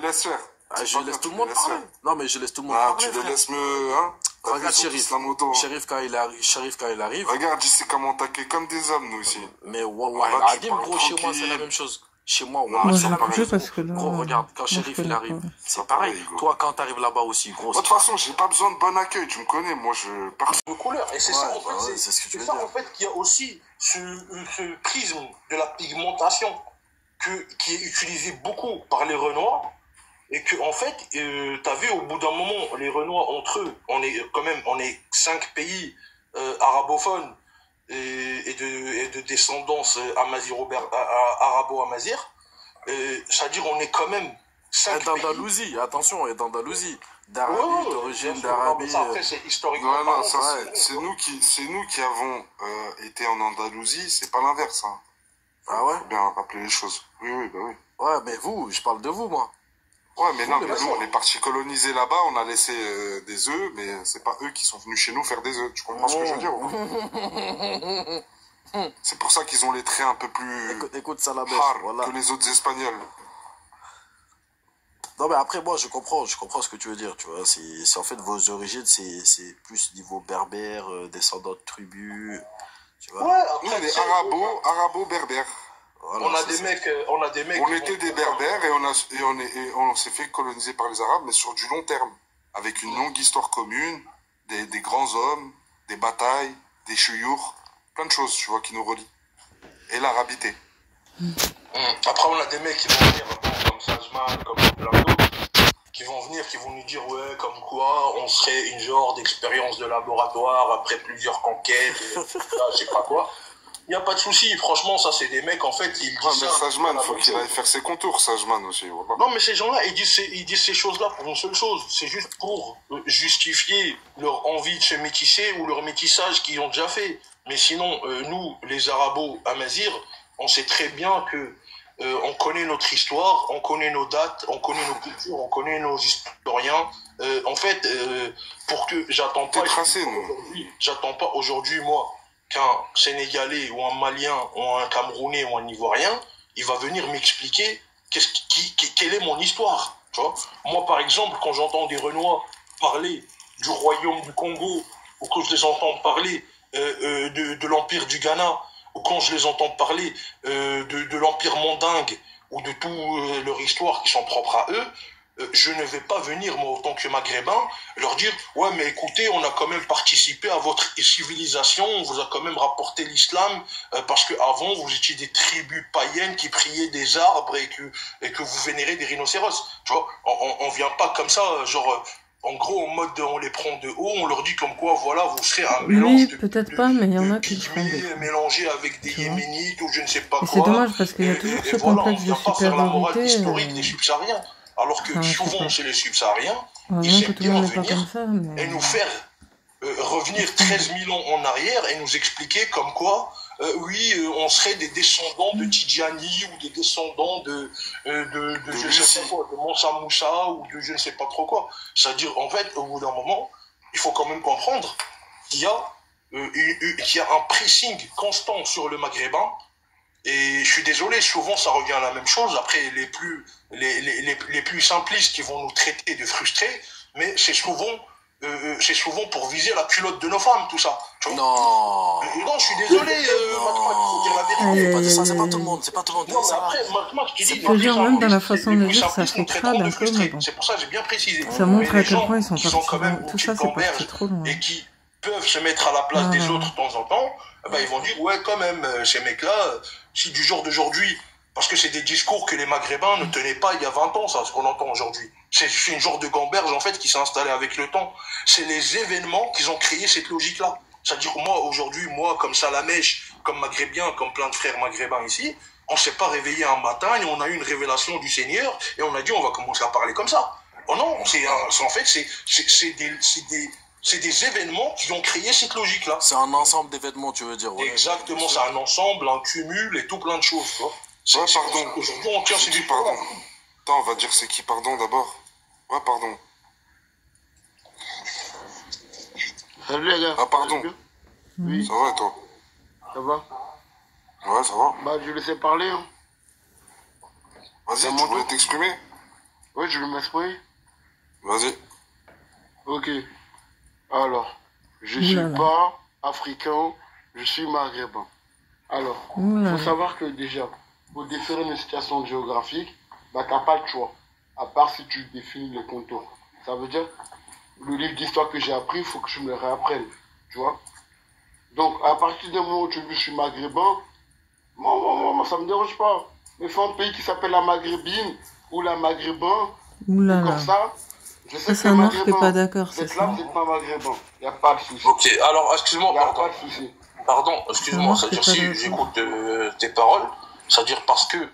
laisses faire. Je laisse tout le monde parler. Non, mais je laisse tout le monde parler. Tu les laisses me, hein? Regarde Chérif quand il arrive. Regarde ici comment on taquait comme des hommes, nous aussi. Mais wallah, Adim, gros, chez moi, c'est la même chose. Chez moi, wallah, c'est la même chose. Gros, regarde, quand Chérif il arrive, c'est pareil. Toi, quand t'arrives là-bas aussi, gros. De toute façon, j'ai pas besoin de bon accueil, tu me connais, moi, je pars. De couleur. Et c'est ça, en fait, c'est ça, en fait, qu'il y a aussi ce prisme de la pigmentation qui est utilisé beaucoup par les Renois. Et que, en fait, t'as vu, au bout d'un moment, les Renois, entre eux, on est 5 pays arabophones et de descendance arabo-amazir. C'est-à-dire, on est quand même 5 pays. D'Andalousie, attention, et d'Andalousie. D'Arabie, d'origine d'Arabie. Après, c'est historiquement. Non, c'est nous qui avons été en Andalousie, c'est pas l'inverse. Hein. Ah ouais? Faut bien rappeler les choses. Oui, bah oui. Ouais, mais vous, je parle de vous, moi. Ouais, mais non, mais nous, on est partis coloniser là-bas, on a laissé des œufs, mais c'est pas eux qui sont venus chez nous faire des œufs. Tu comprends ce que je veux dire ou pas? C'est pour ça qu'ils ont les traits un peu plus écoute ça, la voilà. Que les autres Espagnols. Non, mais après, moi, je comprends ce que tu veux dire, tu vois. C'est en fait, vos origines, c'est plus niveau berbère, descendant de tribus, tu vois. Ouais, nous, on est arabo-berbères. Voilà, on a des mecs. On était des berbères et on s'est fait coloniser par les Arabes, mais sur du long terme, avec une longue histoire commune, des grands hommes, des batailles, des chouyours, plein de choses, tu vois, qui nous relient. Et l'arabité. Après, on a des mecs qui vont venir, comme Sajman, comme plein d'autres, qui vont venir, qui vont nous dire, ouais, comme quoi, on serait une genre d'expérience de laboratoire après plusieurs conquêtes, je sais pas quoi. Il n'y a pas de souci, franchement, ça c'est des mecs, en fait, ils disent mais Sajman, faut qu'il aille faire ses contours, Sajman aussi. Voilà. Non, mais ces gens-là, ils disent ces choses-là pour une seule chose, c'est juste pour justifier leur envie de se métisser ou leur métissage qu'ils ont déjà fait. Mais sinon, nous, les arabo-amazirs, on sait très bien que on connaît notre histoire, on connaît nos dates, on connaît nos cultures, on connaît nos historiens. En fait, pour que j'attends pas aujourd'hui, moi, qu'un Sénégalais ou un Malien ou un Camerounais ou un Ivoirien, il va venir m'expliquer quelle est mon histoire. Tu vois, moi, par exemple, quand j'entends des Renois parler du royaume du Congo, ou quand je les entends parler de l'empire du Ghana, ou quand je les entends parler de l'empire mandingue, ou de toute leur histoire qui sont propres à eux, je ne vais pas venir, moi, en tant que maghrébin, leur dire, ouais, mais écoutez, on a quand même participé à votre civilisation, on vous a quand même rapporté l'islam, parce que avant vous étiez des tribus païennes qui priaient des arbres et que vous vénérez des rhinocéros. Tu vois, on vient pas comme ça, genre, en gros, en mode, on les prend de haut, on leur dit comme quoi, voilà, vous serez un mélange de peut-être pas, mais il y en a qui le font. Mélangé avec des yéménites ou je ne sais pas quoi. C'est dommage parce qu'il y a toujours ce complexe de supériorité. Historique des subsahariens. Alors que souvent, c'est les subsahariens, ils aiment bien venir et nous faire revenir 13 000 ans en arrière et nous expliquer comme quoi, oui, on serait des descendants de Tidjani ou des descendants de je ne sais pas quoi, de Mansa Moussa ou de je ne sais pas trop quoi. C'est-à-dire, en fait, au bout d'un moment, il faut quand même comprendre qu'il y a un pressing constant sur le maghrébin. Et je suis désolé, souvent ça revient à la même chose. Après, les plus simplistes qui vont nous traiter de frustrés, mais c'est souvent pour viser la culotte de nos femmes, tout ça. Non. Non, je suis désolé, Matma, il faut dire la vérité. C'est pas tout le monde, c'est pas tout le monde. Non, mais après, Matma, je te dis, même dans la façon de dire, ça fait crade un peu, mais bon. C'est pour ça que j'ai bien précisé. Ça montre à quel point ils sont partis. Tout ça, c'est parti trop loin. Et qui peuvent se mettre à la place des autres de temps en temps, ben, ils vont dire, ouais, quand même, ces mecs-là, si du jour d'aujourd'hui, parce que c'est des discours que les Maghrébins ne tenaient pas il y a 20 ans, ça, ce qu'on entend aujourd'hui. C'est une genre de gamberge, en fait, qui s'est installée avec le temps. C'est les événements qui ont créé cette logique-là. C'est-à-dire, moi, aujourd'hui, moi, comme Salamèche, comme Maghrébien, comme plein de frères maghrébins ici, on s'est pas réveillé un matin et on a eu une révélation du Seigneur et on a dit, on va commencer à parler comme ça. Oh non, en fait, c'est des événements qui ont créé cette logique-là. C'est un ensemble d'événements, tu veux dire. Ouais. Exactement, c'est un ensemble, un cumul et tout plein de choses. Ouais, pardon. Aujourd'hui, on tient, c'est du pardon. Attends, on va dire c'est qui, pardon, d'abord. Ouais, pardon. Salut les gars. Ah, pardon. Oui. Ça va et toi? Ça va? Ouais, ça va. Bah, je laissais parler. Hein. Vas-y, tu voulais t'exprimer? Ouais, je veux m'exprimer. Vas-y. Ok. Alors, je suis pas africain, je suis maghrébin. Alors, faut savoir que déjà, pour définir une situation géographique, bah, t'as pas le choix. À part si tu définis les contours. Ça veut dire, le livre d'histoire que j'ai appris, il faut que je me le réapprenne. Tu vois? Donc, à partir du moment où tu dis que je suis maghrébin, moi, ça me dérange pas. Mais fais un pays qui s'appelle la Maghrébine ou la Maghrébin, comme ça, je sais ça marche, je suis pas d'accord, c'est ça. Vous êtes pas maghrébin, il n'y a pas de souci. Ok, alors, excuse-moi, il n'y a pas de souci. Pardon, excuse-moi, c'est-à-dire si j'écoute tes paroles, c'est-à-dire parce que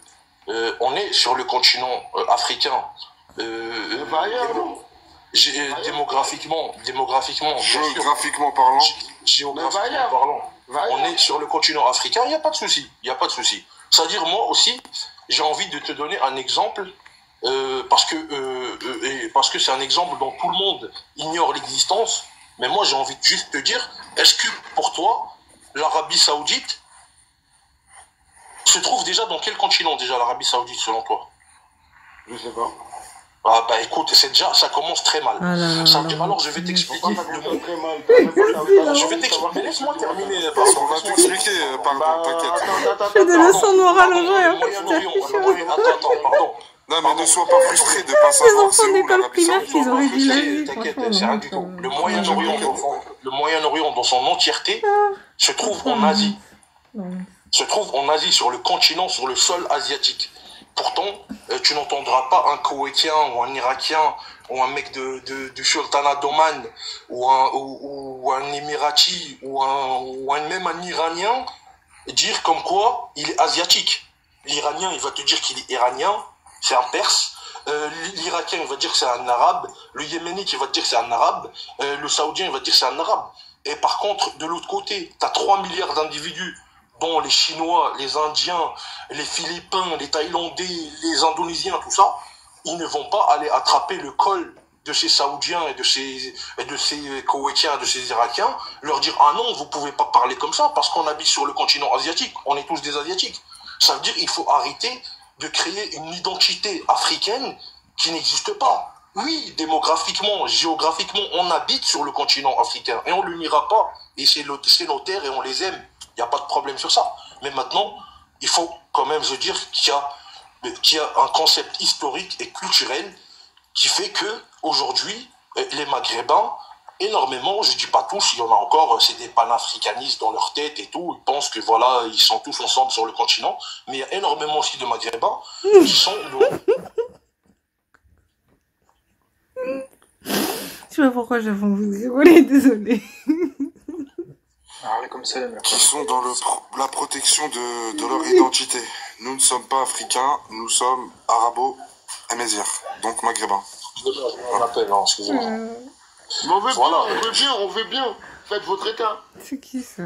on est sur le continent africain. Démographiquement, géographiquement parlant, on est sur le continent africain, il n'y a pas de souci, il n'y a pas de souci. C'est-à-dire moi aussi, j'ai envie de te donner un exemple. Parce que c'est un exemple dont tout le monde ignore l'existence, mais moi j'ai envie de juste te dire, est-ce que pour toi l'Arabie Saoudite se trouve déjà dans quel continent déjà l'Arabie Saoudite selon toi? Je sais pas. Ah bah écoute, c'est déjà, ça commence très mal. Ça veut dire, alors je vais t'expliquer. Je vais t'expliquer, mais laisse-moi terminer. On va t'expliquer, pardon, t'inquiète. Fais des leçons de morale aux gens. Attends, pardon. Non, mais ne sois pas frustré de pas savoir c'est où l'Arabie Saoudite. Ils auraient dit la vie. T'inquiète, c'est rien du tout. Le Moyen-Orient dans son entièreté se trouve en Asie. Se trouve en Asie, sur le continent, sur le sol asiatique. Pourtant, tu n'entendras pas un Koweïtien ou un Irakien ou un mec du Sultanat d'Oman ou un Émirati ou même un Iranien dire comme quoi il est asiatique. L'Iranien, il va te dire qu'il est iranien, c'est un Perse. L'Irakien, il va dire que c'est un Arabe. Le Yéménite, il va te dire que c'est un Arabe. Le Saoudien, il va te dire que c'est un Arabe. Et par contre, de l'autre côté, tu as 3 milliards d'individus, dont les Chinois, les Indiens, les Philippins, les Thaïlandais, les Indonésiens, tout ça, ils ne vont pas aller attraper le col de ces Saoudiens et de ces Koweïtiens, de ces Irakiens, leur dire « Ah non, vous pouvez pas parler comme ça parce qu'on habite sur le continent asiatique, on est tous des Asiatiques. » Ça veut dire qu'il faut arrêter de créer une identité africaine qui n'existe pas. Oui, démographiquement, géographiquement, on habite sur le continent africain et on ne le niera pas. Et c'est nos terres et on les aime. Il n'y a pas de problème sur ça. Mais maintenant, il faut quand même se dire qu'il y a mais qui a un concept historique et culturel qui fait que aujourd'hui, les Maghrébins, énormément, je dis pas tous, il y en a encore, c'est des panafricanistes dans leur tête et tout, ils pensent que voilà, ils sont tous ensemble sur le continent, mais il y a énormément aussi de Maghrébins qui sont... Je sais pas pourquoi j'ai envie de rigoler, désolé. Comme ça, qui sont dans la protection de leur identité. Nous ne sommes pas africains, nous sommes arabo-amézirs, donc maghrébins. On appelle, hein, excusez-moi. Mais on veut bien. Faites votre état. C'est qui ça?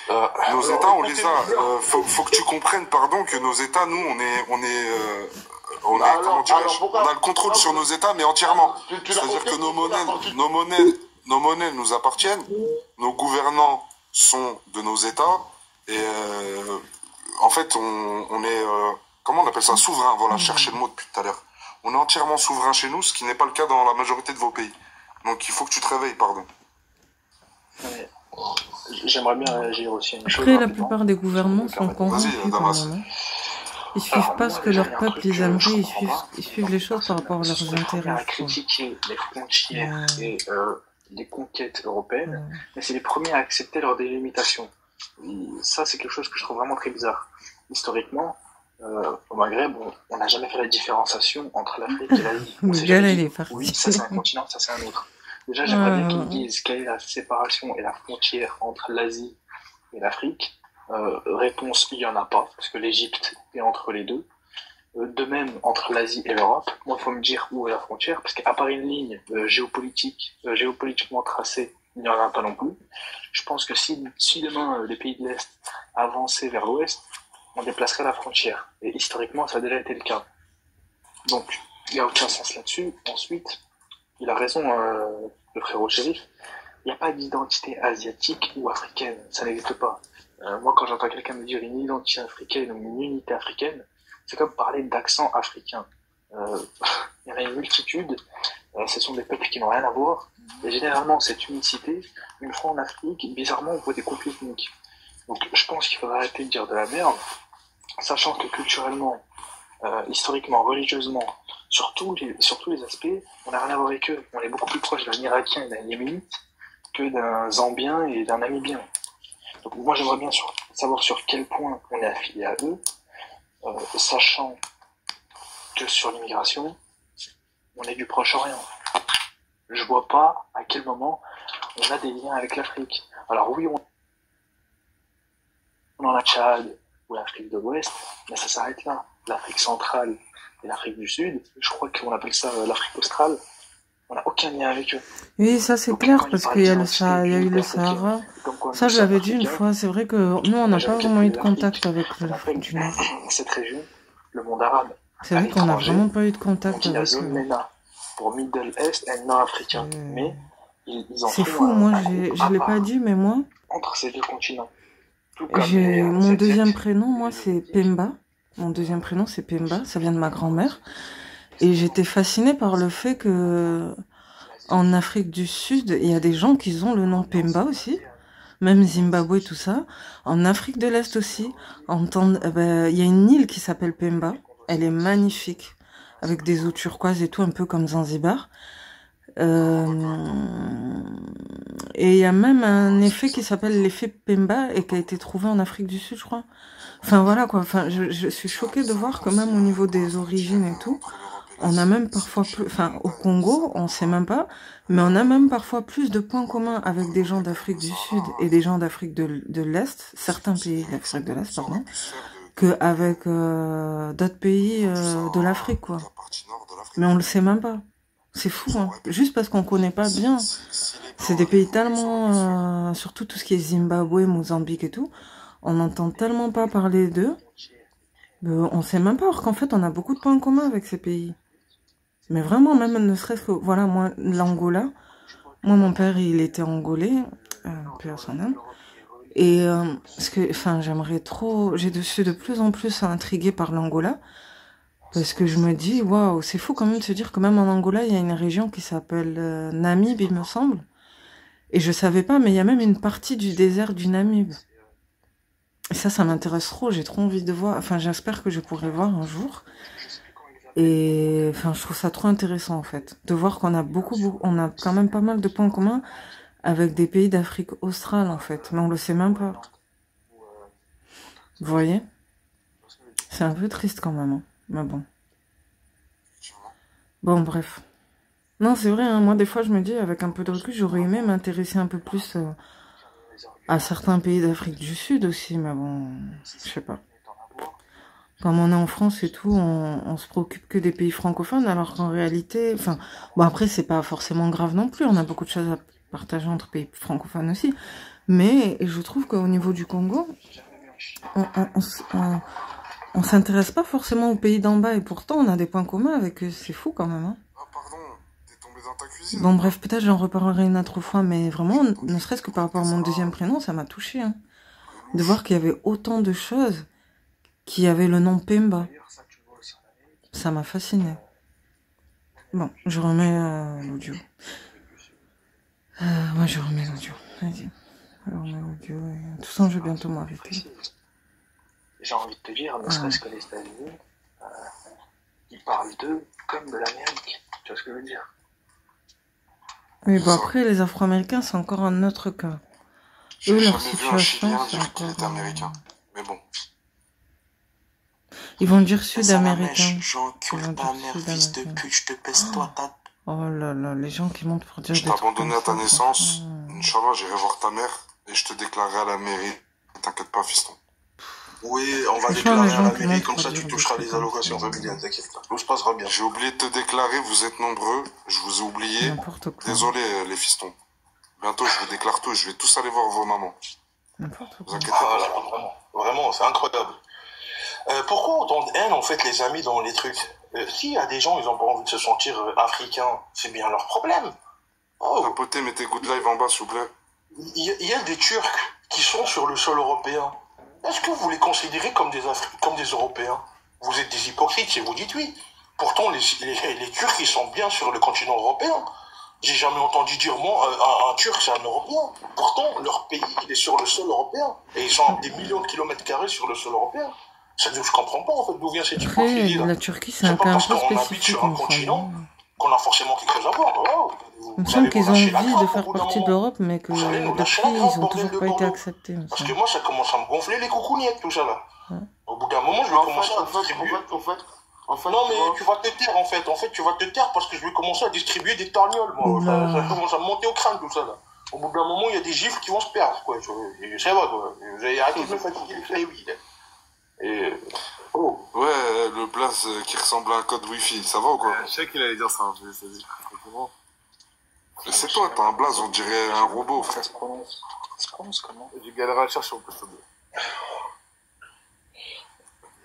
Nos états, on les a. Faut que tu comprennes, pardon, que nos états, nous, on a le contrôle sur nos états, mais entièrement. C'est-à-dire que nos monnaies nous appartiennent, nos gouvernants sont de nos états, et en fait, on est, comment on appelle ça, souverain, voilà, cherchez le mot depuis tout à l'heure. On est entièrement souverain chez nous, ce qui n'est pas le cas dans la majorité de vos pays. Donc il faut que tu te réveilles, pardon. Ouais. J'aimerais bien réagir aussi à une chose. Après, la plupart des gouvernements sont corrompus quand même. Ils suivent pas ce que leur peuple ils aimeraient, ils suivent les choses par rapport à leurs intérêts. À critiquer les frontières et les conquêtes européennes, mais c'est les premiers à accepter leurs délimitation. Ça, c'est quelque chose que je trouve vraiment très bizarre. Historiquement, au Maghreb, on n'a jamais fait la différenciation entre l'Afrique et l'Asie. Oui, ça c'est un continent, ça c'est un autre. Déjà, j'aimerais bien qu'ils disent quelle est la séparation et la frontière entre l'Asie et l'Afrique. Réponse, il n'y en a pas, parce que l'Égypte est entre les deux. De même, entre l'Asie et l'Europe, moi, il faut me dire où est la frontière, parce qu'à part une ligne géopolitiquement tracée, il n'y en a pas non plus. Je pense que si demain, les pays de l'Est avançaient vers l'Ouest, on déplacerait la frontière. Et historiquement, ça a déjà été le cas. Donc, il n'y a aucun sens là-dessus. Ensuite, il a raison, le frérot Chérif, il n'y a pas d'identité asiatique ou africaine, ça n'existe pas. Moi, quand j'entends quelqu'un me dire une identité africaine ou une unité africaine, c'est comme parler d'accent africain. Il y en a une multitude, ce sont des peuples qui n'ont rien à voir, et généralement, cette unicité, une fois en Afrique, bizarrement, on voit des conflits ethniques. Donc, je pense qu'il faudrait arrêter de dire de la merde, sachant que culturellement, historiquement, religieusement, sur tous les aspects, on n'a rien à voir avec eux. On est beaucoup plus proche d'un Irakien et d'un Yéménite que d'un Zambien et d'un Namibien. Donc moi j'aimerais bien savoir sur quel point on est affilié à eux, sachant que sur l'immigration, on est du Proche-Orient. Je vois pas à quel moment on a des liens avec l'Afrique. Alors oui, on en a Tchad ou l'Afrique de l'Ouest, mais ça s'arrête là. L'Afrique centrale et l'Afrique du Sud, je crois qu'on appelle ça l'Afrique australe, on n'a aucun lien avec eux. Oui, ça c'est clair, parce qu'il y a eu le Sahara. Ça, je l'avais dit une fois, c'est vrai que nous, on n'a pas vraiment eu de contact avec l'Afrique du Nord. Cette région, le monde arabe. C'est vrai qu'on n'a vraiment pas eu de contact avec eux. MENA, pour Middle East et Nord-Africain. Mais ils en c'est fou, moi, je l'ai pas dit, mais moi... Entre ces deux continents. Mon deuxième prénom, moi, c'est Pemba. Mon deuxième prénom, c'est Pemba, ça vient de ma grand-mère. Et j'étais fascinée par le fait que en Afrique du Sud, il y a des gens qui ont le nom Pemba aussi, même Zimbabwe, tout ça. En Afrique de l'Est aussi, il y a une île qui s'appelle Pemba, elle est magnifique, avec des eaux turquoises et tout, un peu comme Zanzibar. Et il y a même un effet qui s'appelle l'effet Pemba et qui a été trouvé en Afrique du Sud, je crois. Enfin voilà quoi, enfin je suis choquée de voir que même au niveau des origines et tout, on a même parfois plus, enfin au Congo, on sait même pas, mais on a même parfois plus de points communs avec des gens d'Afrique du Sud et des gens d'Afrique de l'Est, certains pays d'Afrique de l'Est, pardon, qu'avec d'autres pays de l'Afrique quoi. Mais on le sait même pas. C'est fou, hein. Juste parce qu'on connaît pas bien. C'est des pays tellement, surtout tout ce qui est Zimbabwe, Mozambique et tout, on n'entend tellement pas parler d'eux, on sait même pas, alors qu'en fait on a beaucoup de points communs avec ces pays. Mais vraiment, même ne serait-ce que, voilà, moi, l'Angola, moi mon père il était angolais, paix à son âme, et parce que, enfin j'aimerais trop, je suis de plus en plus intriguée par l'Angola, parce que je me dis, waouh, c'est fou quand même de se dire que même en Angola, il y a une région qui s'appelle Namib, il me semble. Et je savais pas, mais il y a même une partie du désert du Namib. Et ça m'intéresse trop, j'ai trop envie de voir, enfin j'espère que je pourrai voir un jour. Et enfin je trouve ça trop intéressant en fait, de voir qu'on a on a quand même pas mal de points communs avec des pays d'Afrique australe en fait, mais on le sait même pas. Vous voyez? C'est un peu triste quand même, hein. Mais bon. Bon, bref. Non, c'est vrai, hein, moi des fois je me dis, avec un peu de recul, j'aurais aimé m'intéresser un peu plus à certains pays d'Afrique du Sud aussi, mais bon, je sais pas. Comme on est en France et tout, on se préoccupe que des pays francophones, alors qu'en réalité, enfin, bon après c'est pas forcément grave non plus, on a beaucoup de choses à partager entre pays francophones aussi, mais je trouve qu'au niveau du Congo, on s'intéresse pas forcément aux pays d'en bas, et pourtant on a des points communs avec eux, c'est fou quand même, hein. Ah pardon, t'es tombé dans ta cuisine. Bon bref, peut-être j'en reparlerai une autre fois, mais vraiment, ne serait-ce que par rapport à mon deuxième prénom, ça m'a touché, hein. De voir qu'il y avait autant de choses qui avaient le nom Pemba. Ça m'a fasciné. Bon, je remets l'audio. Moi, je remets l'audio. Vas-y. Je remets l'audio. De toute façon, je vais bientôt m'arrêter. J'ai envie de te dire, ne serait-ce que les États-Unis, ils parlent d'eux comme de l'Amérique. Tu vois ce que je veux dire? Oui, bon, après, les Afro-Américains, c'est encore un autre cas. Eux, leur situation, c'est encore... américain. Mais bon. Ils vont dire sud-américain. Oh là là, les gens qui montent pour dire je t'ai abandonné à ta naissance. Inch'Allah, j'irai voir ta mère et je te déclarerai à la mairie. T'inquiète pas, fiston. Oui, on va déclarer à la mairie, comme ça tu toucheras les allocations familiales, t'inquiète pas. Tout se passera bien. J'ai oublié de te déclarer, vous êtes nombreux. Je vous ai oublié. Désolé, les fistons. Bientôt, je vous déclare tout. Je vais tous aller voir vos mamans. N'importe quoi. Vraiment, c'est incroyable. Pourquoi autant de haine, en fait, les amis, dans les trucs? S'il y a des gens, ils ont pas envie de se sentir africains, c'est bien leur problème. Oh. Tapoter, mettez good live en bas, s'il vous plaît. Il y a des Turcs qui sont sur le sol européen. Est-ce que vous les considérez comme des Européens? Vous êtes des hypocrites si vous dites oui. Pourtant, les Turcs, ils sont bien sur le continent européen. J'ai jamais entendu dire, moi, un Turc, c'est un Européen. Pourtant, leur pays, il est sur le sol européen. Et ils ont des millions de kilomètres carrés sur le sol européen. Je comprends pas, en fait, d'où vient cette hypocrisie là. La Turquie, c'est un cas un peu spécifique. On habite sur un continent qu'on a forcément quelque chose à voir. Il me semble qu'ils ont envie de faire partie de l'Europe, mais que depuis, ils n'ont toujours pas été acceptés. Parce que moi, ça commence à me gonfler les coucougnettes, tout ça là. Au bout d'un moment, je vais commencer à distribuer. Non, mais tu vas te taire, en fait. En fait, tu vas te taire parce que je vais commencer à distribuer des torgnoles, moi. Ça commence à me monter au crâne, tout ça là. Au bout d'un moment, il y a des gifles qui vont se perdre, quoi. Ça va, quoi. Vous avez arrêté de me fatiguer les claviers, là. Et... Oh. Ouais, le blaze qui ressemble à un code wifi, ça va ou quoi? Je sais qu'il allait dire ça, je vais essayer. Mais c'est toi, t'as un blaze, on dirait un robot, frère. Ça se prononce comment? J'ai galéré à chercher, on peut se dire.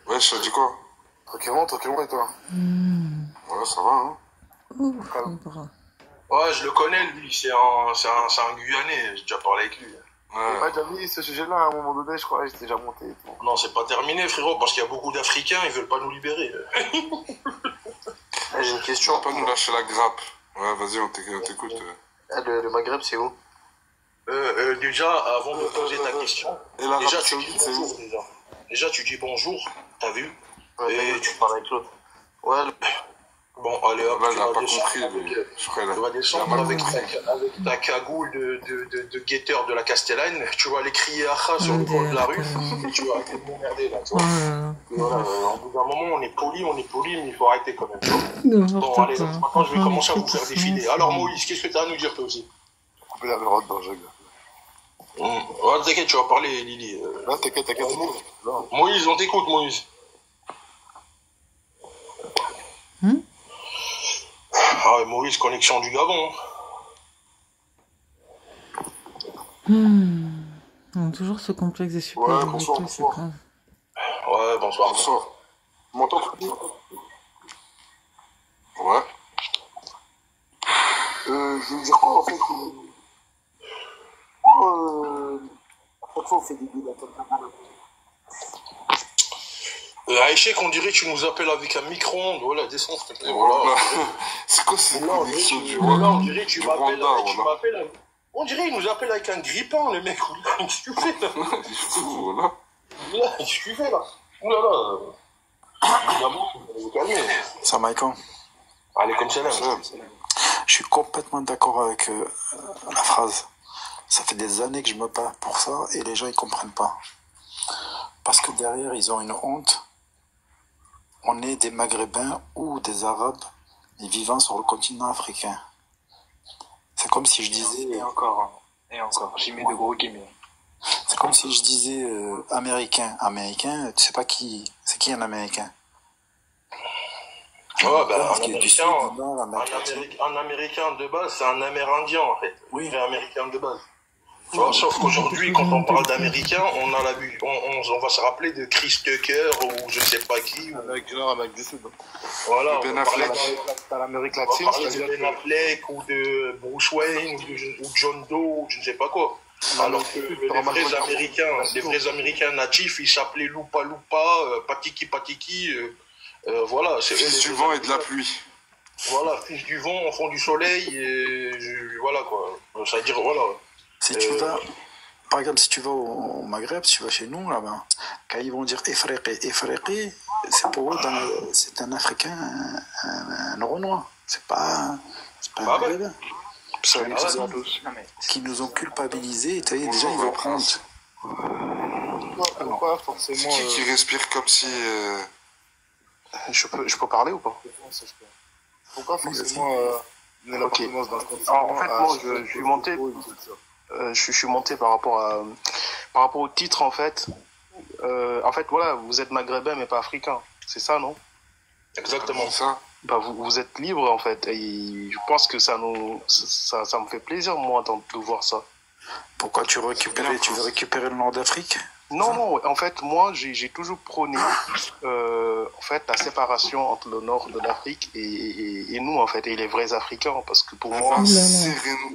Ouais, je te dis quoi? Tranquillement, et toi? Ouais, ça va, hein. Ouais, je le connais, lui, c'est un Guyanais, j'ai déjà parlé avec lui. Ouais, t'as mis ce sujet-là à un moment donné, je crois, j'étais déjà monté. Non, c'est pas terminé, frérot, parce qu'il y a beaucoup d'Africains, ils veulent pas nous libérer. J'ai une question. On peut pas nous lâcher la grappe. Ouais, vas-y, on t'écoute. Le Maghreb, c'est où? Déjà, avant de poser ta question, déjà tu dis bonjour, déjà tu dis bonjour, t'as vu? Ouais, et tu parles avec l'autre. Ouais, bon, allez hop, là, il a pas compris, tu vas descendre avec ta cagoule de guetteur de la Castellane, tu vas aller crier Acha sur le coin de la rue, et tu vas arrêter de m'emmerder, là, tu vois. Voilà, au bout d'un moment, on est poli, mais il faut arrêter quand même. Bon, allez, maintenant, je vais commencer à vous faire défiler. Alors, Moïse, qu'est-ce que tu as à nous dire, toi aussi? Couper la carotte dans le jeu. Ouais, t'inquiète, tu vas parler, Lily. Non, t'inquiète. Moïse, on t'écoute, Moïse. Ah ouais, Maurice, connexion du Gabon. On a toujours ce complexe de supériorité, c'est grave. Ouais, bonsoir. M'entends? Ouais. Je veux dire quoi, en fait? À chaque fois, on fait des débats comme ça. Aïchek, on dirait que tu nous appelles avec un micro-ondes. Voilà, descends, s'il te plaît. Voilà. C'est quoi cette connexion du Rwanda? On dirait que tu m'appelles. On dirait qu'il nous appelle avec un grippin, le mec. Qu'est-ce que tu fais là? Voilà. Qu'est-ce que tu fais là? Ouh là là. Vous calmez. Ça, Maïkan. Allez, comme ça là. Je suis complètement d'accord avec la phrase. Ça fait des années que je me bats pour ça et les gens ils comprennent pas. Parce que derrière ils ont une honte. On est des Maghrébins ou des Arabes vivant sur le continent africain. C'est comme si je disais... Et encore, j'y mets de gros guillemets. C'est comme si je disais Américain. Américain, tu sais pas qui... C'est qui un Américain? Ouais, bah, un Américain de base, c'est un Amérindien en fait. Oui. Un Américain de base. Tu vois, sauf qu'aujourd'hui, quand on parle d'Américain, on va se rappeler de Chris Tucker ou je ne sais pas qui. Avec du Sud. Voilà, Ben Affleck. Dans l'Amérique latine. On va parler de Ben Affleck ou de Bruce Wayne ou John Doe ou je ne sais pas quoi. Alors que les vrais Américains natifs, ils s'appelaient Lupa Lupa, Patiki Patiki. Voilà, c'est fils du vent et de la pluie. Voilà, fils du vent, enfant du soleil, et voilà quoi. Ça veut dire, voilà. Si tu vas, par exemple, si tu vas au Maghreb, si tu vas chez nous, là-bas, quand ils vont dire Efraqi, c'est pour eux, c'est un Africain, un Renoir. C'est pas un Maghrébin. Qui nous ont culpabilisés, tu sais, déjà ils vont prendre. Pas forcément. C'est qui respire comme si. Je peux parler ou pas? Pourquoi forcément l'appartenance d'un continent? En fait, moi, je suis monté. Je suis monté par rapport au titre, en fait. En fait, voilà, vous êtes maghrébin mais pas africain. C'est ça, non? Exactement ça. Bah, vous êtes libre, en fait. Et je pense que ça me fait plaisir, moi, de voir ça. Pourquoi tu veux récupérer le nord d'Afrique? Non, en fait, moi, j'ai toujours prôné en fait, la séparation entre le nord de l'Afrique et nous, en fait, et les vrais Africains, parce que pour moi...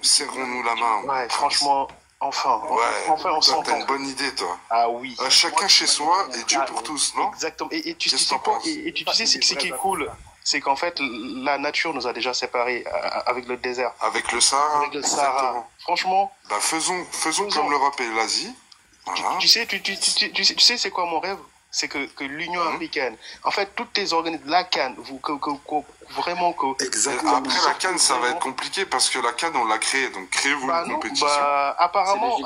Serrons-nous la main. Ouais, franchement, enfin, on s'entend. T'as une bonne idée, toi. Ah oui. Chacun chez soi et Dieu pour tous, non? Exactement. Et tu sais ce qui est cool, c'est qu'en fait, la nature nous a déjà séparés avec le désert. Avec le Sahara. Avec le Sahara. Exactement. Franchement... Bah, faisons comme l'Europe et l'Asie. Voilà. Tu sais, c'est quoi mon rêve? C'est que l'Union africaine, en fait, toutes les organismes, la CAN, vraiment que... Exactement. Après, la CAN, ça va être compliqué parce que la CAN, on l'a créée, donc créez-vous une compétition. Apparemment... Nous,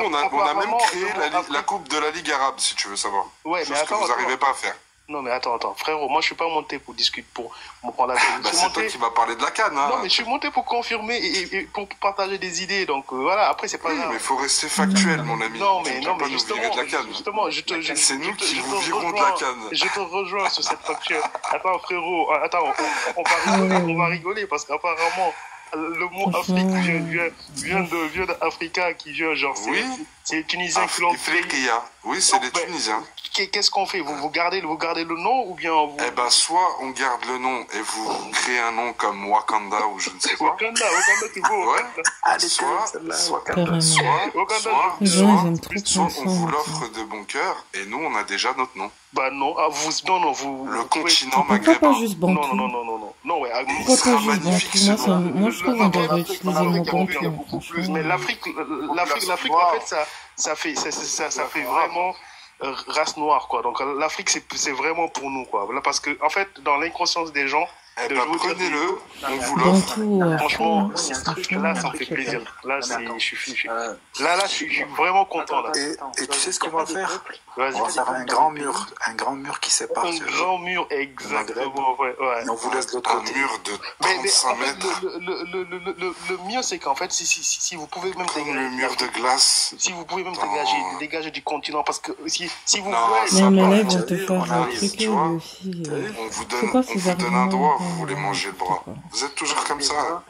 on a même créé la Coupe de la Ligue arabe, si tu veux savoir. Ouais, mais attends, que vous n'arrivez pas à faire. Non, mais attends, frérot, moi je suis pas monté pour discuter, pour me prendre la tête. C'est toi qui m'as parlé de la CAN, hein. Non, mais je suis monté pour confirmer et pour partager des idées, donc voilà, après c'est pas grave. Mais il faut rester factuel, mon ami. Non, mais justement, c'est nous qui vous virons de la CAN. Je te rejoins sur cette factuelle. Attends, frérot, on va rigoler parce qu'apparemment, le mot Afrique vient d'Africa qui vient genre, c'est les Tunisiens qui l'ont fait. Oui, c'est les Tunisiens. Qu'est-ce qu'on fait? Vous gardez le nom ou bien vous... Eh ben, soit on garde le nom et vous créez un nom comme Wakanda ou je ne sais pas. Wakanda, tu vois. Ouais. Soit on vous l'offre de bon cœur et nous on a déjà notre nom. Bah non, vous... Le continent maghrébin. Pourquoi pas juste Bantou? Non, ouais. Pourquoi pas juste Bantou? Moi, je trouve qu'on devrait utiliser le mot Bantou. Mais l'Afrique, en fait, ça fait vraiment... race noire, quoi. Donc l'Afrique c'est vraiment pour nous, quoi. Là, parce que en fait dans l'inconscience des gens, prenez-le, on vous l'offre. Franchement, ce truc-là, ça me fait plaisir. Là, je suis vraiment content. Là. Et tu sais ce qu'on va faire? On va faire un grand mur qui sépare. Un grand mur, exactement. Ouais. Et on vous laisse de l'autre côté. Un mur de 35 mètres. Le mieux, c'est qu'en fait, si vous pouvez même dégager... le mur de glace. Si vous pouvez même dégager du continent, parce que si vous voulez... Non, mais là, ils vont te faire un truc aussi. On vous donne un doigt. Vous voulez manger le bras. Vous êtes toujours comme ça.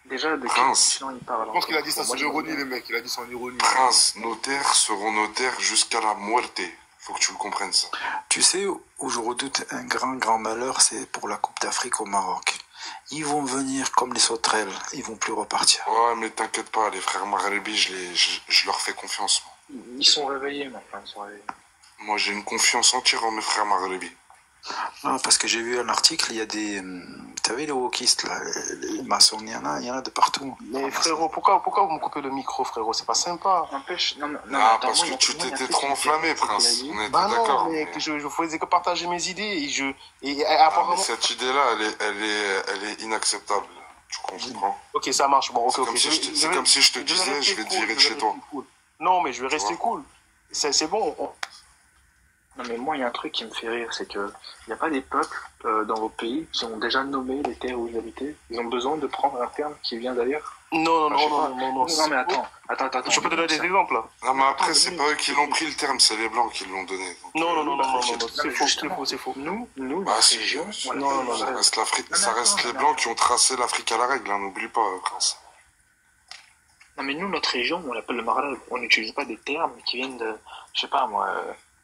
Déjà, de quel continent il parle? Je pense qu'il a dit ça sans ironie, les mecs. Il a dit sans ironie. Prince, nos terres seront nos terres jusqu'à la muerte. Faut que tu le comprennes, ça. Tu sais, aujourd'hui, un grand malheur, c'est pour la Coupe d'Afrique au Maroc. Ils vont venir comme les sauterelles. Ils vont plus repartir. Ouais, mais t'inquiète pas, les frères Maghrébi, je leur fais confiance. Ils sont réveillés, maintenant. Moi, j'ai une confiance entière en mes frères Maghrébi. Non, parce que j'ai vu un article, il y a des... Tu as vu les wokistes, là, les maçons, il y en a de partout. Mais frérot, pourquoi vous me coupez le micro, frérot? C'est pas sympa. N'empêche, parce que tu t'étais trop enflammé, Prince. On était d'accord. Non, mais je faisais que partager mes idées et apparemment... cette idée-là, elle est inacceptable. Tu comprends? Ok, ça marche. Bon, ok. C'est comme si je te disais, je vais te virer de chez toi. Non, mais je vais rester cool. C'est bon. Non, mais moi, il y a un truc qui me fait rire, c'est que il n'y a pas des peuples dans vos pays qui ont déjà nommé les terres où ils habitaient. Ils ont besoin de prendre un terme qui vient d'ailleurs. Non, mais attends. Je peux te donner des exemples. Non, mais après, c'est pas eux qui l'ont pris le terme, c'est les Blancs qui l'ont donné. Non, c'est faux. Nous, la région. Non, ça reste les Blancs qui ont tracé l'Afrique à la règle, n'oublie pas, Prince. Non, mais nous, notre région, on l'appelle le Maghreb. On n'utilise pas des termes qui viennent de, je sais pas moi,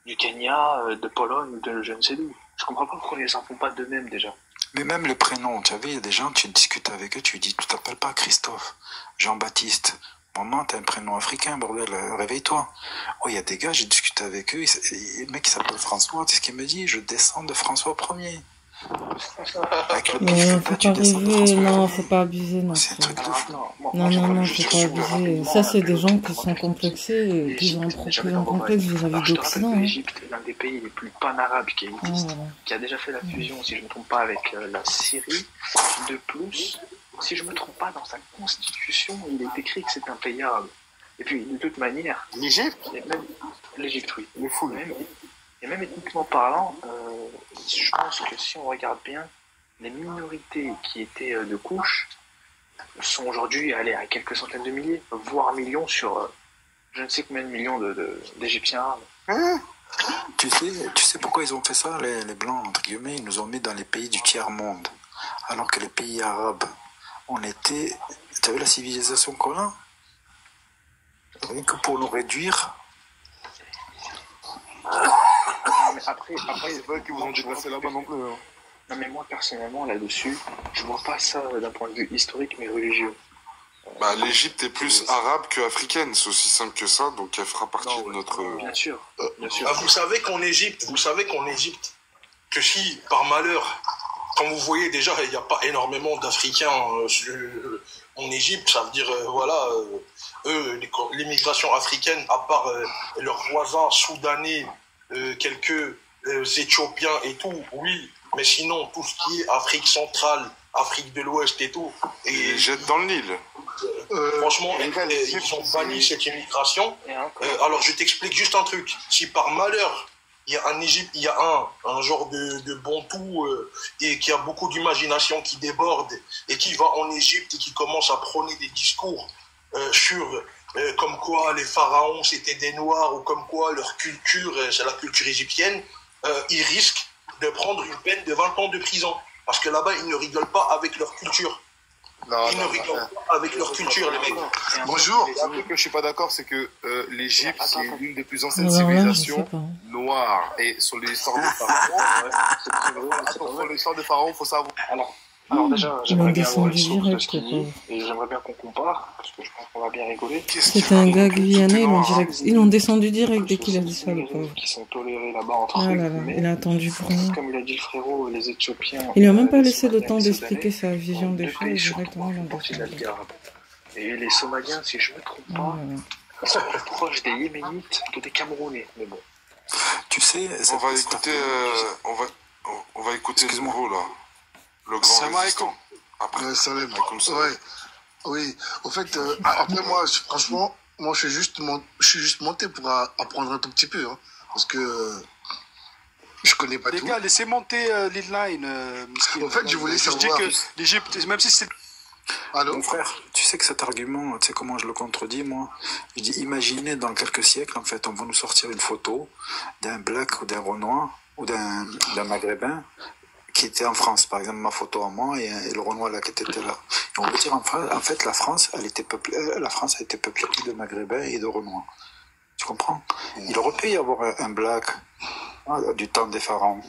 du Kenya, de Pologne, de je ne sais d'où. Je comprends pas pourquoi ils en font pas d'eux-mêmes déjà. Mais même le prénom, tu vois, il y a des gens, tu discutes avec eux, tu dis, tu t'appelles pas Christophe, Jean-Baptiste. Maman, t'as un prénom africain, bordel, réveille-toi. Oh, il y a des gars, j'ai discuté avec eux, le mec qui s'appelle François, tu sais ce qu'il me dit? Je descends de François Ier. Avec le faut pas rêver, non, faut pas abuser, non. C'est un truc de fou. Non, faut pas abuser. Ça, c'est des gens qui sont complexés, qui ont un complexe vis-à-vis de l'Occident. L'Égypte est l'un des pays les plus pan-arabes qui existe, qui a déjà fait la fusion, si je ne me trompe pas, avec la Syrie. De plus, si je ne me trompe pas, dans sa constitution, il est écrit que c'est un pays arabe. Et puis, de toute manière... L'Égypte, oui. Il est fou, et même ethniquement parlant, je pense que si on regarde bien, les minorités qui étaient de couche sont aujourd'hui allées à quelques centaines de milliers, voire millions sur je ne sais combien de millions d'Égyptiens arabes. Tu sais pourquoi ils ont fait ça, les Blancs, entre guillemets? Ils nous ont mis dans les pays du tiers-monde. Alors que les pays arabes, on était... Tu as vu la civilisation qu'on a? Rien que pour nous réduire... Mais après, c'est pas qu'ils vous ont déplacé là-bas non plus. Hein. Non, mais moi, personnellement, là-dessus, je vois pas ça d'un point de vue historique, mais religieux. L'Égypte est plus arabe que africaine, c'est aussi simple que ça, donc elle fera partie de notre... Bien sûr. Vous savez qu'en Égypte, que si, par malheur, quand vous voyez déjà, il n'y a pas énormément d'Africains en Égypte, ça veut dire, l'immigration africaine, à part leurs voisins soudanais, quelques Éthiopiens et tout, oui, mais sinon, tout ce qui est Afrique centrale, Afrique de l'Ouest et tout. Et ils jettent dans le Nil. Franchement, ils ont banni cette immigration. Alors, je t'explique juste un truc. Si par malheur, il y a en Égypte, il y a un genre de bantou et qui a beaucoup d'imagination qui déborde et qui va en Égypte et qui commence à prôner des discours sur comme quoi les pharaons c'était des noirs ou comme quoi leur culture c'est la culture égyptienne, ils risquent de prendre une peine de 20 ans de prison parce que là-bas ils ne rigolent pas avec leur culture. Ils ne rigolent pas avec leur culture, les mecs. Bonjour. Un truc que je suis pas d'accord, c'est que l'Égypte, c'est l'une des plus anciennes civilisations noires. Et sur l'histoire des pharaons, faut savoir. Alors déjà, j'aimerais bien avoir une source de ce qu'il dit, et j'aimerais bien qu'on compare, parce que je pense qu'on va bien rigoler. C'était un gars guyanais, ils l'ont descendu direct dès qu'il a dit ça, le pauvre. Qui sont tolérés là-bas entre eux. Il a attendu pour rien. Comme il a dit le frérot, les Éthiopiens... Il lui a même pas laissé le temps d'expliquer sa vision des choses, directement dans le Et les Somaliens, si je me trompe pas, ils sont plus proches des Yéménites que des Camerounais, mais bon. Tu sais... On va écouter ce gros, là. Le grand résistant. Après, salam. Ouais. Oui. Au fait, après moi, franchement, je suis juste monté pour apprendre un tout petit peu, hein, parce que je connais pas tout. Les gars, laissez monter l'Inline. En fait, je voulais savoir. Je dis que l'Égypte, même si c'est... Allô? Mon frère, tu sais que cet argument, tu sais comment je le contredis, moi? Je dis, imaginez dans quelques siècles, en fait, on va nous sortir une photo d'un Black ou d'un Renoir ou d'un Maghrébin qui était en France, par exemple ma photo à moi et le Renoir là qui était là. Et on veut dire en fait la France a été peuplée de Maghrébins et de Renoirs. Tu comprends? Il aurait pu y avoir un Black du temps des pharaons.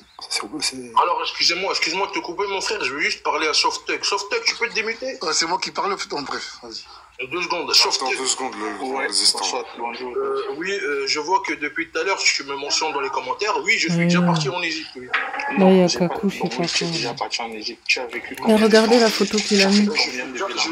Alors excusez-moi de te couper mon frère, je veux juste parler à Softuck. Softuck, tu peux te démuter? C'est moi qui parle, en bref, vas-y. 2 secondes. Attends 2 secondes, le grand résistant. Oui, je vois que depuis tout à l'heure, tu me mentionnes dans les commentaires. Oui, je suis déjà parti en Égypte. Oui. Là, il y a Kakou, je sais pas Tu es déjà parti en Égypte. Tu as vécu quoi. Et regardez la photo qu'il a mis.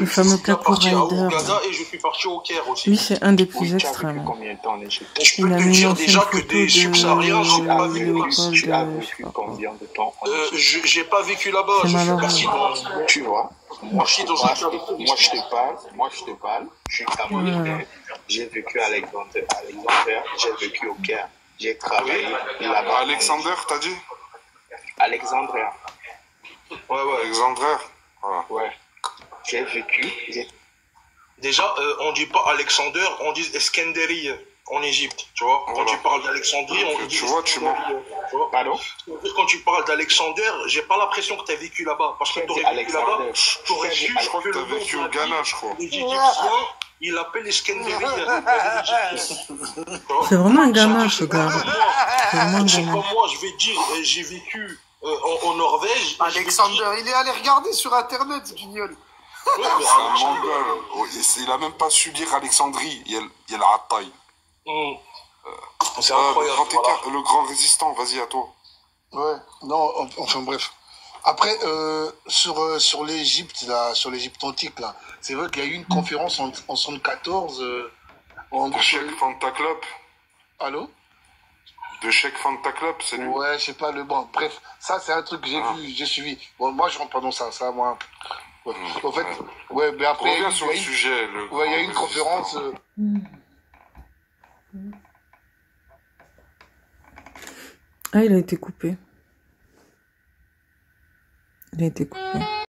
Le fameux Kakou Rider. Et je suis parti au Caire aussi. Lui, c'est un des plus extrêmes. Combien de temps en Égypte? Je peux te dire déjà que des subsahariens, j'ai pas vécu. Tu as vécu combien de temps en Égypte? J'ai pas vécu là-bas. Je suis parti dans... Tu vois? Moi, je te parle, je suis camerounais, j'ai vécu à Alexandrie, j'ai vécu au Caire, j'ai travaillé là-bas. Alexander, t'as dit? Alexandrie. Ouais, Alexandrie. Ouais. J'ai vécu. Déjà, on dit pas Alexander, on dit Eskenderi en Égypte, tu vois. Quand tu parles d'Alexandrie, on dit Pardon? Quand tu parles d'Alexander, j'ai pas l'impression que tu as vécu là-bas. Parce que tu aurais vécu là-bas, tu aurais su que tu as vécu au Ghana, je crois. Les Égyptiens, ils l'appellent Eskenderi. C'est vraiment un gamin, ce gars. C'est comme moi, je vais dire, j'ai vécu en Norvège. Alexander, il est allé regarder sur Internet, Guignol. C'est un mongol. Il a même pas su lire Alexandrie. Il y a la taille. C'est incroyable. Le grand résistant, vas-y à toi. Ouais, non, enfin bref. Après, sur l'Égypte, là, sur l'Égypte antique, là, c'est vrai qu'il y a eu une conférence en 74. De Cheikh Fanta Club. Allô? De Cheikh Fanta Club, c'est lui. Ouais, je sais pas, bref, ça c'est un truc que j'ai vu, j'ai suivi. Bon, moi je rentre pas dans ça, moi. Ouais. En fait, ouais, mais après. On revient sur le sujet. Ouais, il y a eu une conférence. Ah, il a été coupé. Il a été coupé.